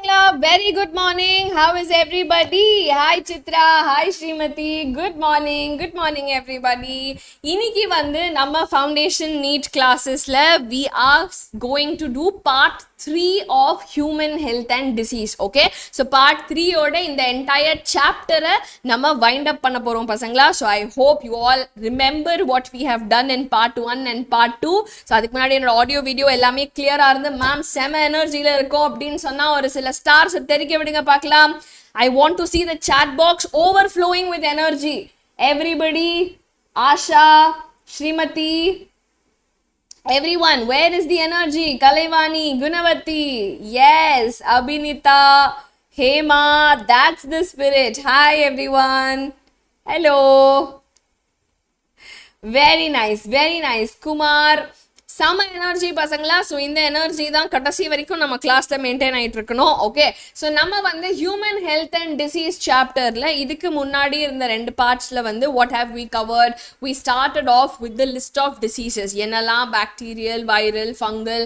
Pasangla, very good morning. How is everybody? Hi Chitra, hi Srimati. Good morning everybody. Iniki vandu nama foundation NEET classes la we are going to do part 3 of human health and disease. Okay, so part 3 oda in the entire chapter nama wind up panna porom pasangla. So I hope you all remember what we have done in part 1 and part 2. So adukku munadi enoda audio video ellame clear ah irundhu ma'am sema energy la irukom appdin sonna oru sila stars therikka vidunga paakalam. I want to see the chat box overflowing with energy. Everybody, Asha, Srimati, everyone, where is the energy? Kalaivani, Gunavati, yes, Abhinita, Hema, that's the spirit. Hi everyone. Hello. Very nice. Kumar, sama energy pasangla. So இந்த energy தான் கடைசி வரைக்கும் நம்ம கிளாஸ்ல maintain ஆயிட்டு இருக்கணும். Okay, so நம்ம வந்து ஹியூமன் ஹெல்த் அண்ட் டிசீஸ் சாப்டர்ல இதுக்கு முன்னாடி இருந்த 2 பார்ட்ஸ்ல வந்து what have we covered? We started off with the list of diseases, என்னெல்லாம் bacterial, viral, fungal,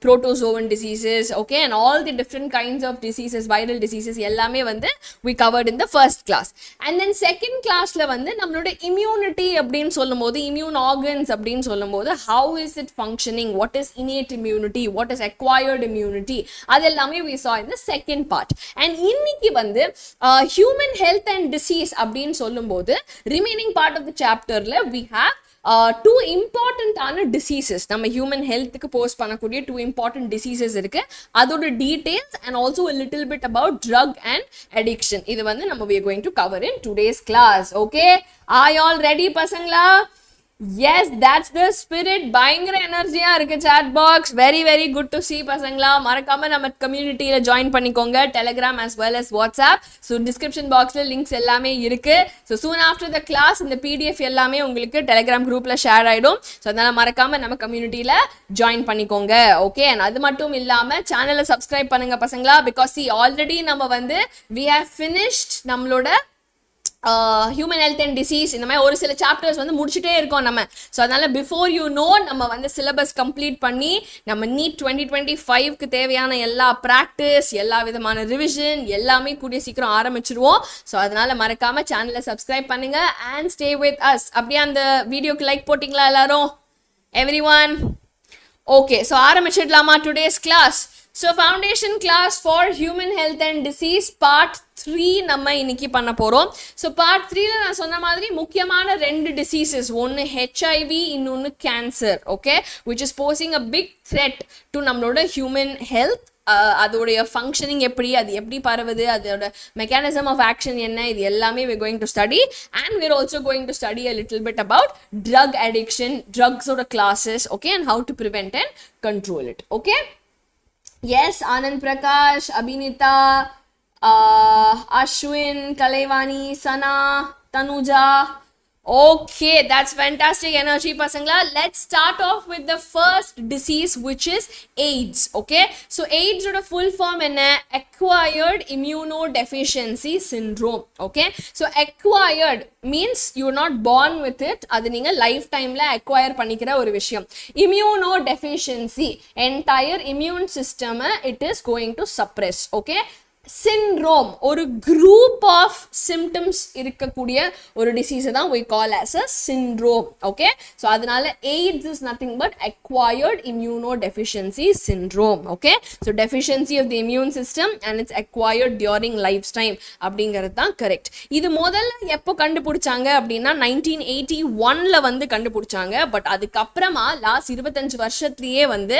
protozoan diseases, okay, and all the different kinds of diseases, viral diseases எல்லாமே வந்து we covered in the first class. And then second கிளாஸ்ல வந்து நம்மளோட immunity அப்படின்னு சொல்லும்போது, immune organs அப்படின்னு சொல்லும்போது, how is it functioning, what is innate immunity, what is acquired immunity, adellame we saw in the second part. And இன்னைக்கு வந்து human health and disease அப்படினு சொல்லும்போது remaining part of the chapterல we have two important ஆன diseases. நம்ம human health க்கு post பண்ணக்கூடிய 2 important diseases இருக்கு. அதோட details and also a little bit about drug and addiction. இது வந்து நம்ம we are going to cover in today's class. Okay, are you all ready pasangla? Yes, that's the spirit. பயங்கர எனர்ஜியா இருக்கு chat box. Very good to see பசங்களா. மறக்காம நம்ம கம்யூனிட்டியில join பண்ணிக்கோங்க, Telegram as well as WhatsApp. So description boxல links எல்லாமே இருக்கு. So soon after the class இந்த PDF எல்லாமே உங்களுக்கு Telegram groupல ஷேர் ஆயிடும். So அதனால மறக்காம நம்ம கம்யூனிட்டியில ஜாயின் பண்ணிக்கோங்க. ஓகே, and அது மட்டும் இல்லாம சேனலை சப்ஸ்கிரைப் பண்ணுங்க பசங்களா. because see already நம்ம வந்து we have finished நம்மளோட ஹியூமன் ஹெல்த் அண்ட் டிசீஸ் இந்த மாதிரி ஒரு சில சாப்டர்ஸ் வந்து முடிச்சுட்டே இருக்கோம் நம்ம. ஸோ அதனால பிஃபோர் யூ நோ நம்ம வந்து சிலபஸ் கம்ப்ளீட் பண்ணி நம்ம நீட் 2025க்கு தேவையான எல்லா ப்ராக்டிஸ், எல்லா விதமான ரிவிஷன் எல்லாமே கூடிய சீக்கிரம் ஆரம்பிச்சிருவோம். ஸோ அதனால மறக்காம சேனலை சப்ஸ்கிரைப் பண்ணுங்க அண்ட் ஸ்டே வித் அஸ். அப்படியே அந்த வீடியோக்கு லைக் போட்டிங்களா எல்லாரும்? எவ்ரிஒன் ஓகே, ஸோ ஆரம்பிச்சிடலாமா today's class? So foundation class for human health and disease part 3 நம்ம இன்னைக்கு பண்ண போறோம். So part 3ல நான் சொன்ன மாதிரி முக்கியமான 2 diseases, ஒன்னு HIV, இன்னொன்னு cancer, okay, which is posing a big threat to நம்மளோட human health. அதோடைய ஃபங்க்ஷனிங் எப்படி, அது எப்படி பரவுது, அதோட மெக்கானிசம் ஆஃப் ஆக்ஷன் என்ன, இது எல்லாமே we're going to study. And we're also going to study a little bit about drug addiction, drugs ஓட classes, okay, and how to prevent and control it. Okay, yes, Anand Prakash, Abhinita, Ashwin, Kalaivani, Sana, Tanuja. Okay, that's fantastic energy pasangla. Let's start off with the first disease, which is AIDS. Okay, so AIDS oda full form enna? Acquired immunodeficiency syndrome. Okay, so acquired means you are not born with it, adu neenga lifetime la acquire panikira oru vishayam. Immunodeficiency, entire immune system it is going to suppress. Okay, syndrome ஒரு group of symptoms இருக்கக்கூடிய ஒரு disease தான் we call as a syndrome. Okay, so அதனால AIDS is nothing but acquired immunodeficiency syndrome. Okay, so deficiency of the immune system and it's acquired during lifetime அப்படிங்கிறது தான் correct. இது முதல்ல எப்போ கண்டுபிடிச்சாங்க அப்படின்னா 1981ல வந்து கண்டுபிடிச்சாங்க. பட் அதுக்கப்புறமா லாஸ்ட் 25 வருஷத்துலயே வந்து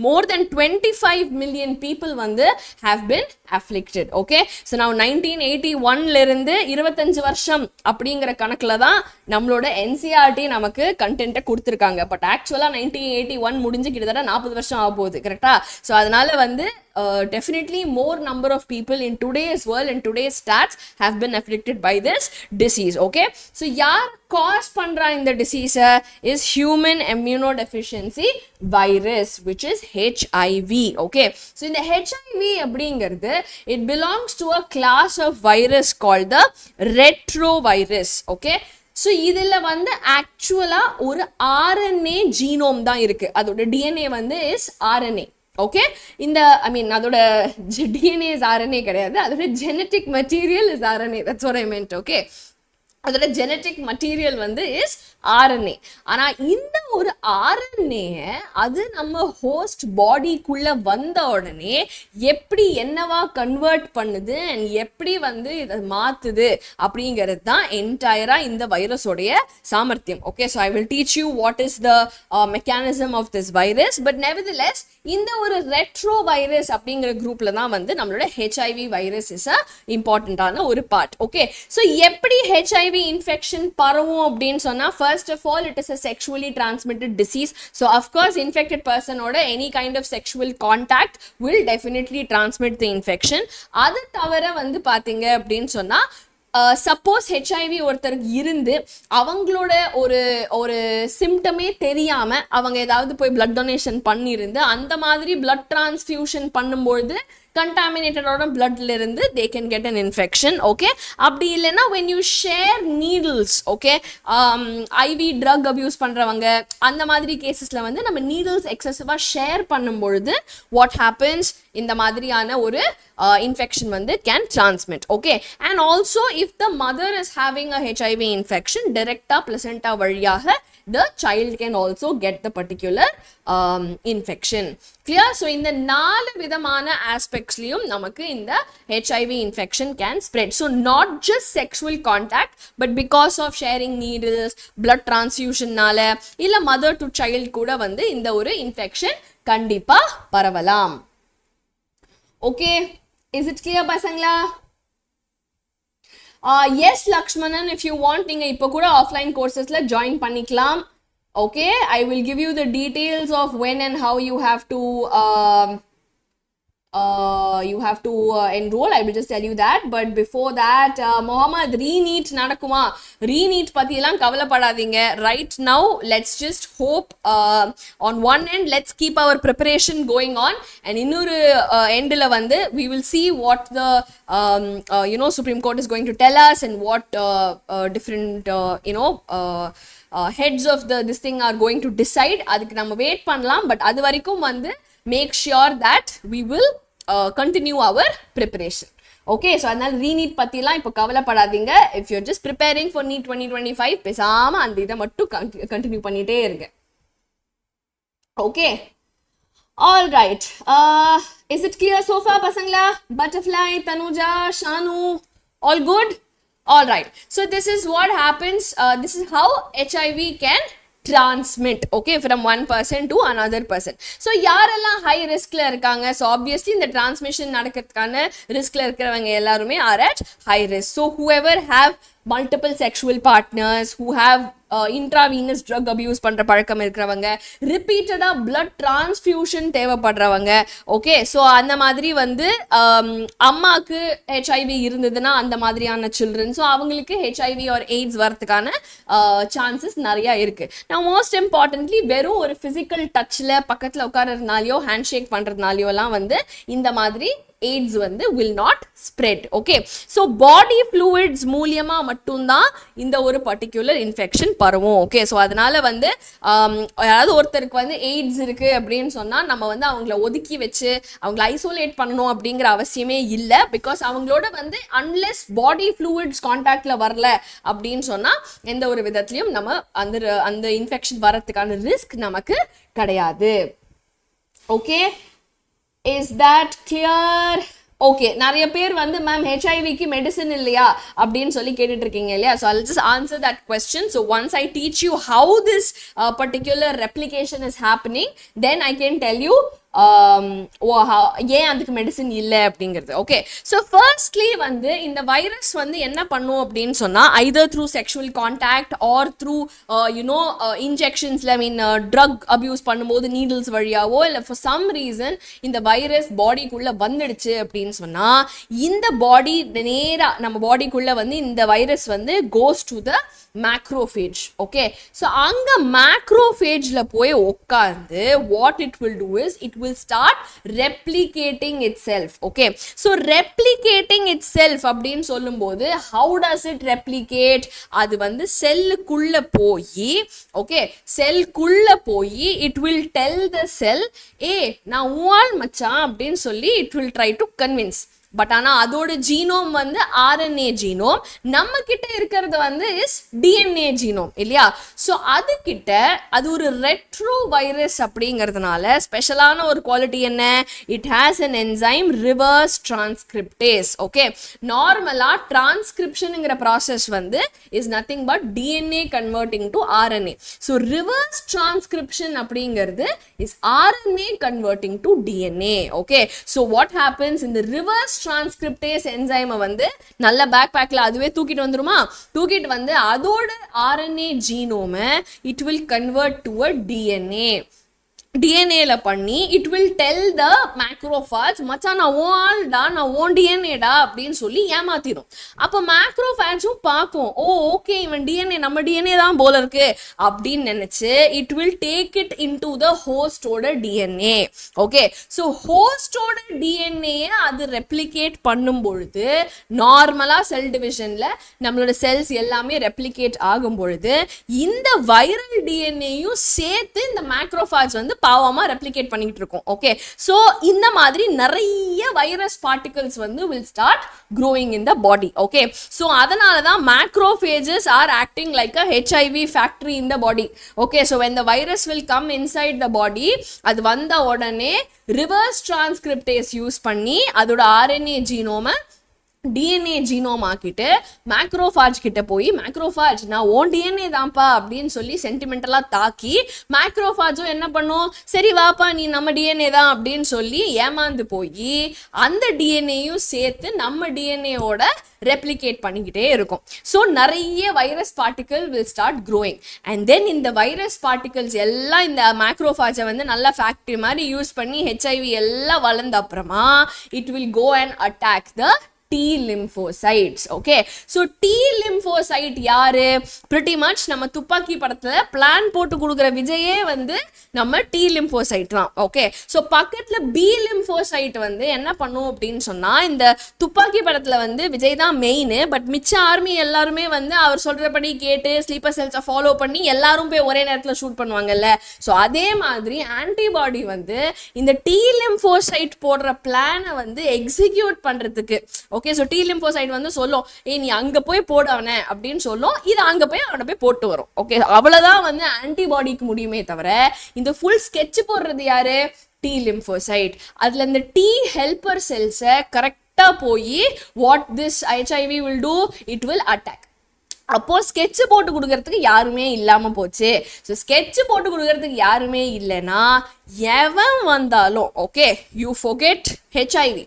more than 25 million people வந்து have been afflicted. Okay, so now 1981ல இருந்து 25 வருஷம் அப்படிங்கிற கணக்குல தான் நம்மளோட NCERT நமக்கு கண்டென்ட்டை கொடுத்துருக்காங்க. பட் ஆக்சுவலா 1981 முடிஞ்சு கிட்டத்தட்ட 40 வருஷம் ஆக போகுது, கரெக்டா? ஸோ அதனால வந்து definitely more number of people in today's world and today's stats have been afflicted by this disease. Okay, so yaar cause pandra in the disease is human immunodeficiency virus, which is HIV. Okay, so in the HIV அப்படிங்கிறது it belongs to a class of virus called the retrovirus. Okay, so இதில் வந்து ஆக்சுவலாக ஒரு RNA genome தான் இருக்குது. அதோட DNA வந்து is RNA. Okay இந்த ஐ மீன் அதோட டிஎன்ஏ இஸ் ஆர்என்ஏ கிடையாது, அதோட genetic material is RNA, that's what I meant. Okay அதோட ஜெனட்டிக் மெட்டீரியல் வந்து இஸ் ஆர்என்ஏ. ஆனால் இந்த ஒரு ஆர்என்ஏ அது நம்ம ஹோஸ்ட் பாடிக்குள்ள வந்த உடனே எப்படி என்னவா கன்வெர்ட் பண்ணுது அண்ட் எப்படி வந்து இதை மாத்துது அப்படிங்கிறது தான் என்டையரா இந்த வைரஸோடைய சாமர்த்தியம். Okay so I will teach you what is the mechanism of this virus. But nevertheless இந்த ஒரு ரெட்ரோ வைரஸ் அப்படிங்கிற குரூப்ல தான் வந்து நம்மளோட ஹெச்ஐவி வைரஸ் இஸ் அ இம்பார்ட்டன்டான ஒரு பார்ட். ஓகே ஸோ எப்படி ஹெச்ஐவி infection பரவும் அப்படின்னு சொன்னா first of all it is a sexually transmitted disease. So of course infected person ஓட any kind of sexual contact will definitely transmit the infection. அது தவிர வந்து பாத்தீங்க அப்படின்னு சொன்னா சப்போஸ் ஹெச்ஐவி ஒருத்தருக்கு இருந்து அவங்களோட ஒரு ஒரு சிம்டமே தெரியாம அவங்க ஏதாவது போய் பிளட் டொனேஷன் பண்ணியிருந்து அந்த மாதிரி பிளட் டிரான்ஸ்ஃபியூஷன் பண்ணும்பொழுது contaminatedோட bloodல இருந்து they can get an infection. okay அப்படி இல்லைன்னா when you share needles, okay IV drug abuse பண்றவங்க அந்த மாதிரி கேசஸ்ல வந்து நம்ம needles எக்ஸசிவா ஷேர் பண்ணும்பொழுது what happens இந்த மாதிரியான ஒரு infection வந்து can transmit. okay and also if the mother is having a HIV infection directa placenta வழியாக the child can also get the particular infection. clear? so இந்த 4 விதமான aspectsலயும் நமக்கு இந்த HIV infection can spread. so not just sexual contact but because of sharing needles, blood transfusion நால இல்ல mother to child கூட வந்து இந்த ஒரு infection கண்டிப்பா பரவலாம். okay is it clear பசங்களா? yes Lakshmanan, if you want நீங்க இப்போ கூட offline coursesல join பண்ணிக்கலாம். okay I will give you the details of when and how you have to enroll. I will just tell you that. but before that Mohammed, re-NEET நடக்குமா? re-NEET பத்தியெல்லாம் கவலைப்படாதீங்க. right now let's just hope on one end let's keep our preparation going on and இன்னொரு endல வந்து we will see what the Supreme Court is going to tell us and what different heads of this thing are going to decide. அதுக்கு நம்ம wait பண்ணலாம். But அது வரைக்கும் வந்து make sure that we will continue our preparation. okay so அதனால re-NEET பத்திலாம் இப்போ கவலைப்படாதீங்க. if you're just preparing for NEET 2025 பேசாம அந்த இதை மட்டும் கண்டினியூ பண்ணிட்டே இருங்க. okay all right is it clear so far pasangla? Butterfly, Tanuja, Shanu, all good? all right so this is what happens. This is how HIV can transmit okay from one person to another person. so யாரெல்லாம் high riskல இருக்காங்க? so obviously இந்த transmission நடக்கிறதுக்கான riskல இருக்கிறவங்க எல்லாருமே are at high risk. so whoever have multiple sexual partners, who have intravenous drug abuse பண்ற பழக்கம் இருக்கிறவங்க, repeated blood transfusion தேவைப்படுறவங்க, okay so அந்த மாதிரி வந்து அம்மாக்கு HIV இருந்ததுன்னா அந்த மாதிரியான children, so அவங்களுக்கு HIV or AIDS வரதுக்கான chances நிறைய இருக்கு. now most importantly வெறும் ஒரு physical touchல பக்கத்துல உட்கார்றதுனாலயோ handshake பண்றதுனாலயோ எல்லாம் வந்து இந்த மாதிரி AIDS வந்து will not spread. okay so body fluids மூலியமா மட்டும்தான் இந்த ஒரு particular infection பரவும். okay so அதனால வந்து யாராவது ஒருத்தருக்கு வந்து AIDS இருக்கு அப்படின்னு சொன்னா நம்ம வந்து அவங்கள ஒதுக்கி வச்சு அவங்கள ஐசோலேட் பண்ணணும் அப்படிங்கிற அவசியமே இல்லை. பிகாஸ் அவங்களோட வந்து unless body fluids கான்டாக்ட்ல வரல அப்படின்னு சொன்னா எந்த ஒரு விதத்திலையும் நம்ம அந்த இன்ஃபெக்ஷன் வரதுக்கான ரிஸ்க் நமக்கு கிடையாது. okay is that clear? okay நிறைய பேர் வந்து மேம் ஹெச்ஐவிக்கு மெடிசன் இல்லையா அப்படின்னு சொல்லி கேட்டுட்டு இருக்கீங்க இல்லையா? so I'll just answer that question. so once I teach you how this particular replication is happening, then I can tell you ஏன் அதுக்கு மெடிசன் இல்லை அப்படிங்கிறது. ஓகே ஸோ ஃபர்ஸ்ட்லி வந்து இந்த வைரஸ் வந்து என்ன பண்ணும் அப்படின்னு சொன்னால் either through sexual contact or through இன்ஜெக்ஷன்ஸில் ட்ரக் அப்யூஸ் பண்ணும்போது நீடில்ஸ் வழியாவோ இல்லை ஃபார் சம் ரீசன் இந்த வைரஸ் பாடிக்குள்ளே வந்துடுச்சு அப்படின்னு சொன்னால் இந்த பாடி நேராக நம்ம பாடிக்குள்ளே வந்து இந்த வைரஸ் வந்து goes to the macrophage. okay so அங்க macrophage ல போய் உட்கார்ந்து what it will do is it will will start replicating itself. Okay, so replicating itself அப்படினு சொல்லும்போது how does it replicate? அது வந்து செல்லுக்குள்ள போய், okay, செல்லுக்குள்ள போய் it will tell the cell, நான் உன் மச்சான் அப்படினு சொல்லி it will try to convince. But ஆனா அதோட ஜீனோம் வந்து RNA ஜீனோம், நம்ம கிட்ட இருக்கிறது வந்து இஸ் DNA ஜீனோம் இல்லையா? ஸோ அது கிட்ட அது ஒரு ரெட்ரோ வைரஸ் அப்படிங்கிறதுனால ஸ்பெஷலான ஒரு குவாலிட்டி என்ன? It has an enzyme reverse transcriptase. Okay, நார்மலா டிரான்ஸ்கிரிப்ஷனுங்கிற ப்ராசஸ் வந்து is nothing but DNA converting to RNA. So reverse transcription அப்படிங்கிறது is RNA converting to DNA. Okay, so what happens, இந்த ரிவர்ஸ் டிரான்ஸ்கிரிப்டேஸ் என்சைமை வந்து நல்ல பேக் பேக்ல அதுவே தூக்கிட்டு வந்துருமா? தூக்கிட்டு வந்து அதோட RNA ஜீனோமை it will convert to a DNA. டிஎன்ஏல பண்ணி it will tell the macrophage, மச்சான் நான் ஓன் ஆள்டா, நான் ஓன் டிஎன்ஏடா அப்படின்னு சொல்லி ஏமாத்திடும். அப்போ மேக்ரோஃபாஜும் பார்க்கும், ஓ ஓகே இவன் டிஎன்ஏ நம்ம டிஎன்ஏ தான் போல இருக்கு அப்படின்னு நினைச்சு it will take it into the ஹோஸ்டோட டிஎன்ஏ. ஓகே, ஸோ ஹோஸ்டோட டிஎன்ஏ அது ரெப்ளிகேட் பண்ணும் பொழுது நார்மலா செல் டிவிஷன்ல நம்மளோட செல்ஸ் எல்லாமே ரெப்ளிகேட் ஆகும் பொழுது இந்த வைரல் டிஎன்ஏயும் சேர்த்து இந்த மேக்ரோஃபாஜ் வந்து பாவமா ரெப்ளிகேட் பண்ணிட்டு இருக்கும். ஓகே, சோ இந்த மாதிரி நிறைய வைரஸ் பார்ட்டிகல்ஸ் வந்து will start growing in the body. Okay, so அதனால தான் macrophages are acting like a HIV factory in the body. Okay, so when the virus will come inside the body, அது வந்த உடனே reverse transcriptase use பண்ணி அதோட RNA ஜீனோமை DNA genome ஆக்கிட்டு மேக்ரோஃபாஜ் கிட்ட போய், மேக்ரோஃபாஜ் நான் ஓன் டிஎன்ஏ தான்ப்பா அப்படின்னு சொல்லி சென்டிமெண்டலா தாக்கி மேக்ரோஃபாஜும் என்ன பண்ணும், சரி வாப்பா நீ நம்ம டிஎன்ஏ தான் அப்படின்னு சொல்லி ஏமாந்து போய் அந்த டிஎன்ஏயும் சேர்த்து நம்ம டிஎன்ஏவோட ரெப்ளிகேட் பண்ணிக்கிட்டே இருக்கும். ஸோ நிறைய virus particle will start growing and then இந்த வைரஸ் பார்ட்டிகல்ஸ் எல்லாம் இந்த மேக்ரோஃபாஜை வந்து நல்ல ஃபேக்டரி மாதிரி யூஸ் பண்ணி HIV எல்லாம் வளர்ந்த அப்புறமா it will go and attack the T lymphocytes. Okay, so T lymphocyte யாரு? pretty much நம்ம துப்பாக்கி படத்துல பிளான் போட்டு கொடுக்குற விஜயே வந்து நம்ம T lymphocyte தான். ஓகே, ஸோ பக்கத்துல B lymphocyte வந்து என்ன பண்ணும் அப்படின்னு சொன்னா, இந்த துப்பாக்கி படத்துல வந்து விஜய் தான் மெயின், பட் மிச்ச ஆர்மி எல்லாருமே வந்து அவர் சொல்றபடி கேட்டு ஸ்லீப்பர் செல்ஸை ஃபாலோ பண்ணி எல்லாரும் போய் ஒரே நேரத்துல ஷூட் பண்ணுவாங்கல்ல. ஸோ அதே மாதிரி ஆன்டிபாடி வந்து இந்த T lymphocyte போடுற பிளானை வந்து எக்ஸிக்யூட் பண்றதுக்கு, ஓகே, ஸோ T lymphocyte வந்து சொல்லும், நீ அங்க போய் போடு அவனை அப்படின்னு சொல்லும், இது அங்க போய் அவனை போய் போட்டு வரும். ஓகே, அவ்வளவுதான் வந்து ஆன்டிபாடிக்கு முடியுமே தவிர இந்த ஃபுல் ஸ்கெட்ச் போடுறது யாரு? T lymphocyte. அதுல இந்த T helper cells கரெக்டா போய் what this HIV will do, it will attack. அப்போ ஸ்கெட்ச் போட்டு கொடுக்கறதுக்கு யாருமே இல்லாம போச்சு. ஸோ ஸ்கெட்ச் போட்டு கொடுக்கறதுக்கு யாருமே இல்லைன்னா எவன் வந்தாலும், ஓகே, யூ forget HIV,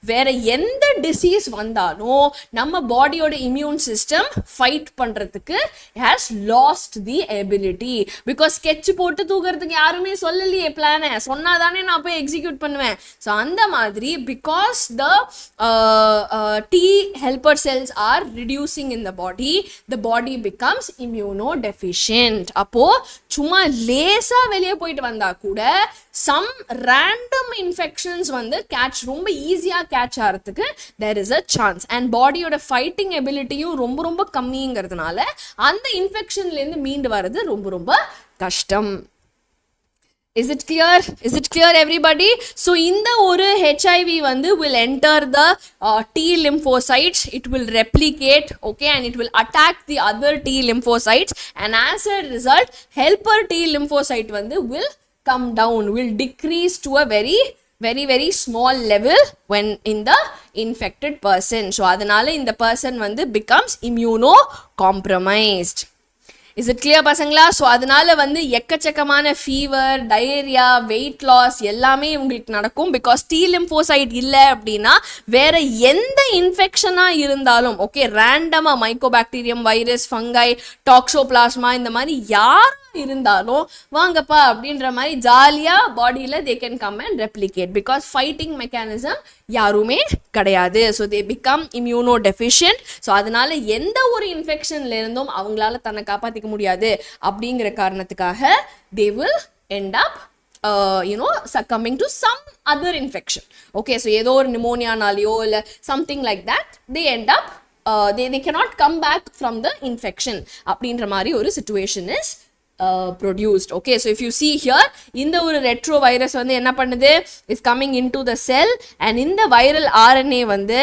வேற எந்த டிசீஸ் வந்தாலும் நம்ம பாடியோட இம்யூன் சிஸ்டம் ஃபைட் பண்றதுக்கு has last the ability. Because sketch போட்டு தூக்குறதுக்கு யாருமே சொல்லலையே, பிளானை சொன்னாதானே நான் போய் எக்ஸிக்யூட் பண்ணுவேன். ஸோ அந்த மாதிரி because the T helper cells are reducing in the body becomes immunodeficient. அப்போ சும்மா லேசா வெளியே போயிட்டு வந்தா கூட some random infections வந்து கேட்ச் ரொம்ப ஈஸியா கேட்ச் ஆகிறதுக்கு there is a chance. and பாடியோட ஃபைட்டிங் எபிலிட்டியும் ரொம்ப ரொம்ப கம்மிங்கிறதுனால அந்த இன்ஃபெக்ஷன்ல இருந்து மீண்டு வர்றது ரொம்ப ரொம்ப கஷ்டம். Is it clear? Is it clear everybody? So இந்த ஒரு HIV வந்து will enter the T lymphocytes, it will replicate, okay, and it will attack the other T lymphocytes, and as a result helper T lymphocyte வந்து will come down, will decrease to a very small level when in the infected person. So அதனால இந்த person வந்து becomes immunocompromised. Is it clear பசங்களா? So அதனால வந்து எக்கச்சக்கமான fever, diarrhoea, weight loss எல்லாமே உங்களுக்கு நடக்கும். பிகாஸ் T lymphocyte இல்லை அப்படின்னா வேற எந்த இன்ஃபெக்ஷனாக இருந்தாலும், ஓகே, ரேண்டமாக மைக்கோபாக்டீரியம், வைரஸ், ஃபங்கை, டாக்ஸோபிளாஸ்மா இந்த மாதிரி யார் இருந்தாலும் வாங்கப்பா அப்படின்ற மாதிரி ஜாலியாக பாடியில் they can come and replicate. Because fighting mechanism யாருமே கிடையாது. So they become immuno deficient. So அதனால எந்த ஒரு இன்ஃபெக்ஷன்ல இருந்தும் அவங்களால தன்னை காப்பாற்றிக்க முடியாது அப்படிங்கிற காரணத்துக்காக they will end up succumbing to some other infection. Okay, so ஏதோ ஒரு pneumonia-நாலயோ இல்ல something like that, they end up they cannot come back from the infection அப்படின்ற மாதிரி ஒரு situation is produced. Okay, so if you see here, இந்த ஒரு retrovirus வந்து என்ன பண்ணுது, is coming into the cell, and இந்த viral RNA வந்து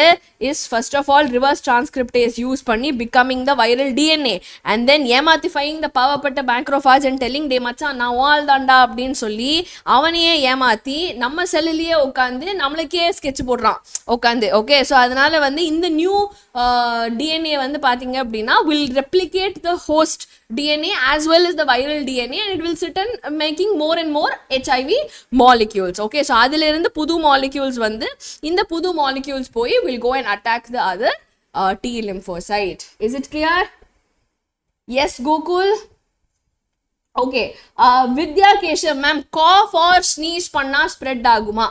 is first of all reverse transcriptase use பண்ணி becoming the viral DNA, and then ஏமாத்திஃபைங் the பாவப்பட்ட macrophage and telling டே மச்சான் நான் வால் தாண்டா அப்படின்னு சொல்லி அவனையே ஏமாத்தி நம்ம செல்லிலேயே உட்காந்து நம்மளுக்கே sketch போடுறான் உட்காந்து. ஓகே, ஸோ அதனால வந்து இந்த நியூ DNA வந்து பார்த்தீங்க அப்படின்னா will replicate the host DNA as well as the viral DNA, and it will sit and making more and more HIV molecules. Okay, so adile irundhu pudu molecules vandu inda pudu molecules poi will go and attack the other T lymphocyte. Is it clear? Yes, Gokul. Okay, Vidya Keshav ma'am, cough or sneeze panna spread aguma.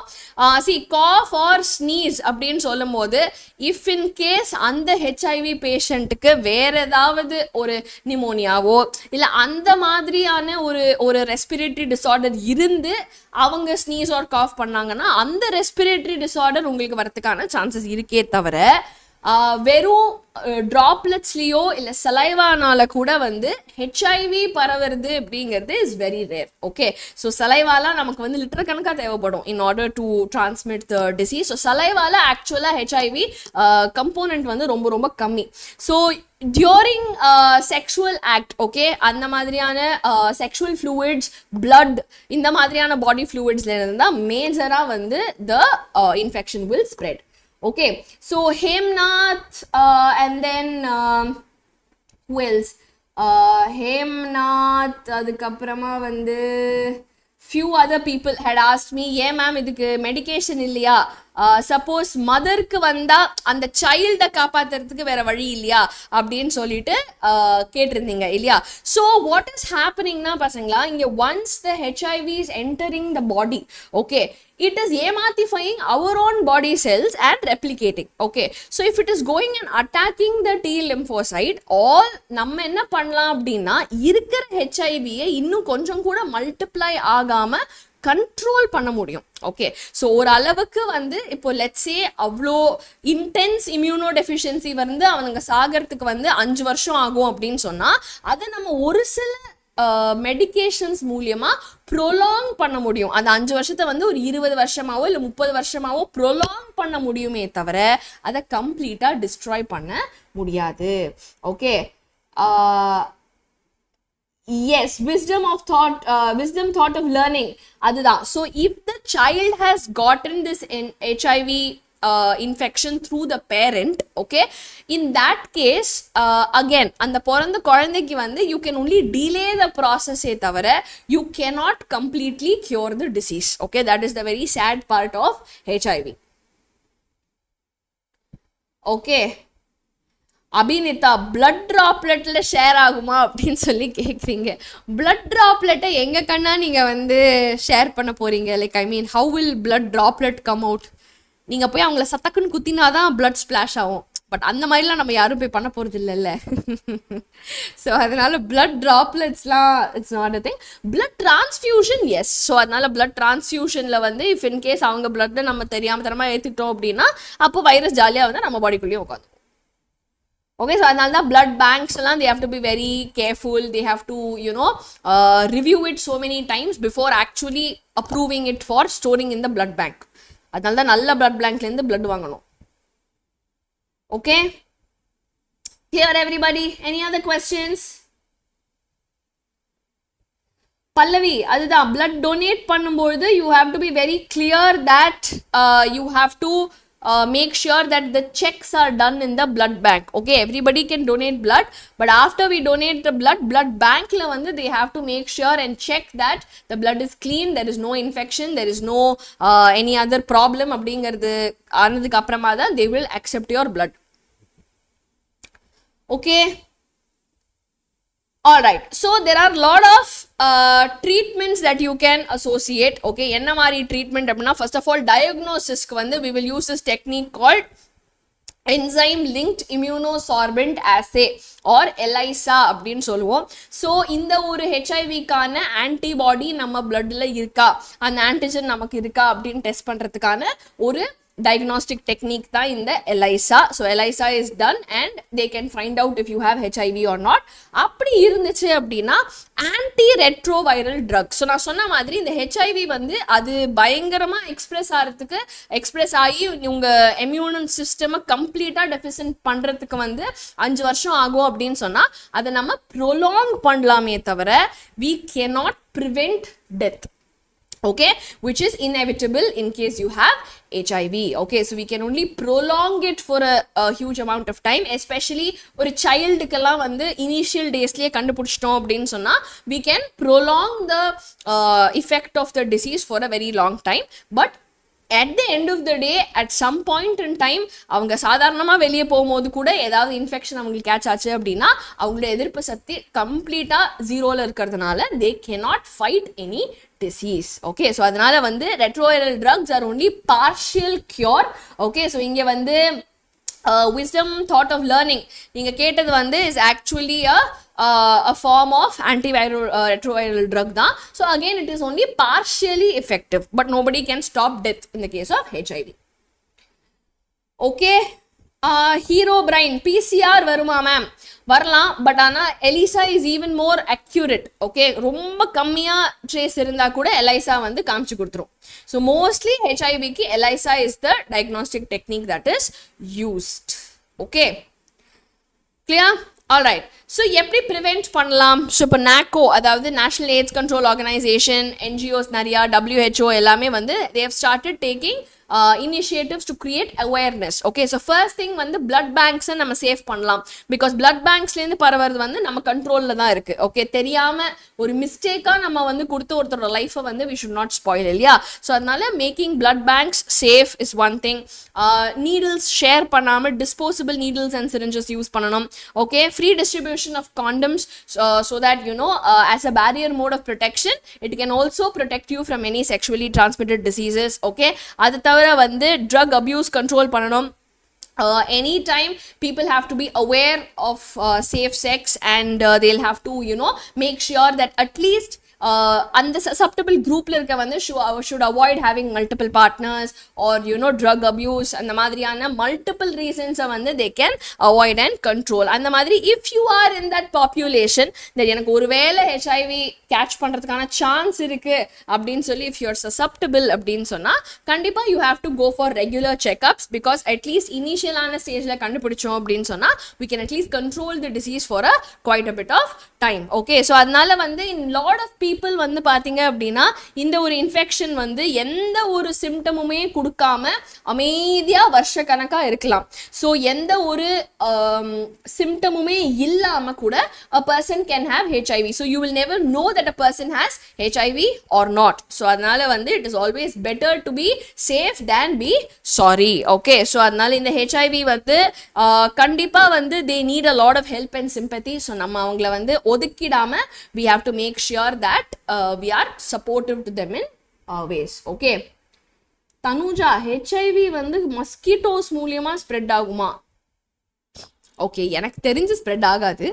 See, cough or sneeze அப்படினு சொல்லும்போது if in case அந்த HIV பேஷண்ட்டுக்கு வேற ஏதாவது ஒரு நிமோனியாவோ இல்ல அந்த மாதிரியான ஒரு ரெஸ்பிரேட்டரி டிசார்டர் இருந்து அவங்க ஸ்னீஸ் ஆர் காஃப் பண்ணாங்கன்னா அந்த ரெஸ்பிரேட்டரி டிசார்டர் உங்களுக்கு வரதுக்கான சான்சஸ் இருக்கே தவிர வெறும் ட்ராப்லெட்ஸ்லயோ இல்ல சலைவானால கூட வந்து ஹெச்ஐவி பரவுறது அப்படிங்கிறது is very rare. Okay, so சலைவாலாம் நமக்கு வந்து லிட்டர் கணக்காக தேவைப்படும் in order to transmit the disease. So சலைவால ஆக்சுவலாக ஹெச்ஐவி கம்போனன்ட் வந்து ரொம்ப ரொம்ப கம்மி. So during sexual act, okay, அந்த மாதிரியான செக்ஷுவல் ஃப்ளூயிட்ஸ், பிளட், இந்த மாதிரியான பாடி ஃப்ளூயிட்ஸ்ல இருந்து தான் மேஜராக வந்து த infection will spread. Okay, so Hemnath and then who else? Hemnath, adukapprama vandu few other people had asked me, yeah ma'am idukku medication illaya, suppose மதருக்கு வந்தா அந்த சைல்டை காப்பாத்துறதுக்கு வேற வழி இல்லையா அப்படின்னு சொல்லிட்டு கேட்டிருந்தீங்க இல்லையா. ஸோ வாட் இஸ் ஹேப்பனிங்னா பசங்களா, இங்க once the HIV is entering the body, okay, it is ematifying our own body cells and replicating. Okay, so if it is going and attacking the T lymphocyte, all நம்ம என்ன பண்ணலாம் அப்படின்னா இருக்கிற ஹெச்ஐவியை இன்னும் கொஞ்சம் கூட மல்டிப்ளை ஆகாம கண்ட்ரோல் பண்ண முடியும். ஓகே, ஸோ ஒரு அளவுக்கு வந்து இப்போ லெட்ஸே அவ்வளோ இன்டென்ஸ் இம்யூனோ டெஃபிஷியன்சி வந்து அவனுங்க சாகிறதுக்கு வந்து 5 வருஷம் ஆகும் அப்படின்னு சொன்னா அதை நம்ம ஒரு சில மெடிகேஷன்ஸ் மூலியமா ப்ரொலாங் பண்ண முடியும். அந்த 5 வருஷத்தை வந்து ஒரு 20 வருஷமாவோ இல்லை 30 வருஷமாவோ ப்ரொலாங் பண்ண முடியுமே தவிர அதை கம்ப்ளீட்டா டிஸ்ட்ராய் பண்ண முடியாது. Okay, yes, wisdom thought of learning, அதுதான். So if the child has gotten this HIV infection through the parent, okay, in that case again அந்த பிறந்த குழந்தைக்கு வந்து you can only delay the process ஏ தவிர you cannot completely cure the disease. Okay, that is the very sad part of HIV. Okay, Abinitha, blood ட்ராப்லெட்ல share ஆகுமா அப்படின்னு சொல்லி கேட்குறீங்க. பிளட் ட்ராப்லெட்டை எங்க கண்ணா நீங்க வந்து ஷேர் பண்ண போறீங்க? Like I mean how will blood droplet come out? நீங்க போய் அவங்கள சத்தக்குன்னு குத்தினாதான் பிளட் ஸ்பிளாஷ் ஆகும். பட் அந்த மாதிரிலாம் நம்ம யாரும் போய் பண்ண போறது இல்லைல்ல. ஸோ அதனால பிளட் ட்ராப்லெட்ஸ்லாம் it's not a thing. Blood transfusion yes. So அதனால பிளட் டிரான்ஸ்ஃபியூஷன்ல வந்து இஃப் இன் கேஸ் அவங்க பிளட்டை நம்ம தெரியாம தரமா ஏற்றுக்கிட்டோம் அப்படின்னா அப்போ வைரஸ் ஜாலியாக வந்து நம்ம பாடிக்குள்ளேயும் உட்காந்து. Okay, so அதனால தான் blood banks எல்லாம் they have to be very careful, they have to review it so many times before actually approving it for storing in the blood bank. அதனால தான் நல்ல blood bankல இருந்து blood வாங்கணும். Okay, clear everybody? Any other questions? Pallavi, அதுதான் blood donate பண்ணும்போது you have to be very clear that you have to make sure that the checks are done in the blood bank. Okay, everybody can donate blood, but after we donate the blood bank la vandu they have to make sure and check that the blood is clean, there is no infection, there is no any other problem அப்படிங்கிறது ஆனதுக்கு அப்புறமா தான் they will accept your blood. Okay, all right, so there are lot of treatments that you can associate. Okay, enna mari treatment appadina, first of all diagnosis ku vandu we will use this technique called enzyme linked immunosorbent assay or ELISA அப்படின்னு சொல்லுவோம். So இந்த ஒரு ஹெச்ஐவிக்கான antibody நம்ம பிளட்ல இருக்கா, அந்த antigen நமக்கு இருக்கா அப்படின்னு டெஸ்ட் பண்றதுக்கான ஒரு diagnostic technique தான் இந்த ELISA. So ELISA is done and they can find out if you have HIV or not. அப்படி இருந்துச்சு அப்படின்னா ஆன்டி ரெட்ரோவைரல் ட்ரக். ஸோ நான் சொன்ன மாதிரி இந்த ஹெச்ஐவி வந்து அது பயங்கரமா எக்ஸ்பிரஸ் ஆகி உங்க இம்யூன் சிஸ்டமை கம்ப்ளீட்டா டெஃபிசிட் பண்றதுக்கு வந்து 5 வருஷம் ஆகும் அப்படின்னு சொன்னா அதை நம்ம ப்ரொலாங் பண்ணலாமே தவிர we cannot prevent death. Okay, which is inevitable in case you have HIV. Okay, so we can only prolong it for a huge amount of time, especially ஒரு childக்கெல்லாம் வந்து initial daysலயே கண்டுபிடிச்சிட்டோம் அப்படின்னு சொன்னா we can prolong the effect of the disease for a very long time. But at the end of the day, at some point in time, அவங்க சாதாரணமாக வெளியே போகும்போது கூட ஏதாவது இன்ஃபெக்ஷன் அவங்களுக்கு கேட்ச் ஆச்சு அப்படின்னா அவங்களோட எதிர்ப்பு சக்தி கம்ப்ளீட்டாக ஜீரோவில் இருக்கிறதுனால they cannot fight any disease. Okay, so அதனால வந்து retroviral drugs are only partial cure. Okay, so இங்கே வந்து wisdom thought of learning நீங்க கேட்டது வந்து is actually a form of antiviral retroviral drug da. So again it is only partially effective, but nobody can stop death in the case of HIV. Okay, hero brain PCR varuma ma'am, வரலாம். But ஆனால் ELISA is even more accurate. Okay, ரொம்ப கம்மியாக trace இருந்தால் கூட ELISA வந்து காமிச்சு கொடுத்துரும். So mostly ஹெச்ஐவிக்கு ELISA is the diagnostic technique that is used. Okay, clear? Alright. So எப்படி ப்ரிவெண்ட் பண்ணலாம்? ஸோ இப்போ நாக்கோ, அதாவது National AIDS Control Organisation, NGOs நிறையா, WHO எல்லாமே வந்து they have started taking initiatives to create awareness. Okay, so first thing வந்து blood banks நம்ம save பண்ணலாம். பிகாஸ் blood banksலேருந்து பரவுறது வந்து நம்ம கண்ட்ரோலில் தான் இருக்குது. ஓகே, தெரியாமல் ஒரு மிஸ்டேக்காக நம்ம வந்து கொடுத்து ஒருத்தரோட லைஃப்பை வந்து we should not spoil இல்லையா? ஸோ அதனால making blood banks safe is one thing. Needles share பண்ணாமல் disposable needles and syringes use பண்ணணும். Okay, free distribution of condoms so that you know as a barrier mode of protection it can also protect you from any sexually transmitted diseases. Okay, அது தவிர வந்து drug abuse control பண்ணணும். Anytime people have to be aware of safe sex and they'll have to make sure that at least அந்த susceptible குரூப்ல இருக்க வந்து should avoid having multiple partners or drug abuse. அந்த மாதிரியான multiple reasons வந்து they can avoid and control. அந்த மாதிரி if you are in that population that எனக்கு ஒருவேளை HIV கேட்ச் பண்றதுக்கான சான்ஸ் இருக்கு அப்படின்னு சொல்லி if you are susceptible அப்படின்னு சொன்னா கண்டிப்பா you have to go for regular checkups because at least initial ஆன ஸ்டேஜ்ல கண்டுபிடிச்சோம் அப்படின்னு சொன்னா we can at least control the disease for a quite a bit of time. Okay, so அதனால வந்து in lot of people வந்து பாத்தீங்க அப்படின்னா இந்த ஒரு இன்ஃபெக்ஷன் வந்து எந்த ஒரு சிம்டமுமே கொடுக்காம அமைதியா வருஷ கணக்கா இருக்கலாம். ஸோ எந்த ஒரு சிம்டமுமே இல்லாம கூட a person can have HIV. So you will never know that a person has HIV or not. So அதனால வந்து it is always better to be safe than be sorry. Okay, so அதனால இந்த HIV வந்து கண்டிப்பா வந்து they need a lot of help and sympathy. So நம்ம அவங்கள வந்து ஒதுக்கிடாம we have to make sure that we are supportive to them in ways. Okay, Tanuja, HIV வந்து mosquitoes மூலியமா ஸ்ப்ரெட் ஆகுமா? ஓகே, எனக்கு தெரிஞ்சு ஸ்ப்ரெட் ஆகாது,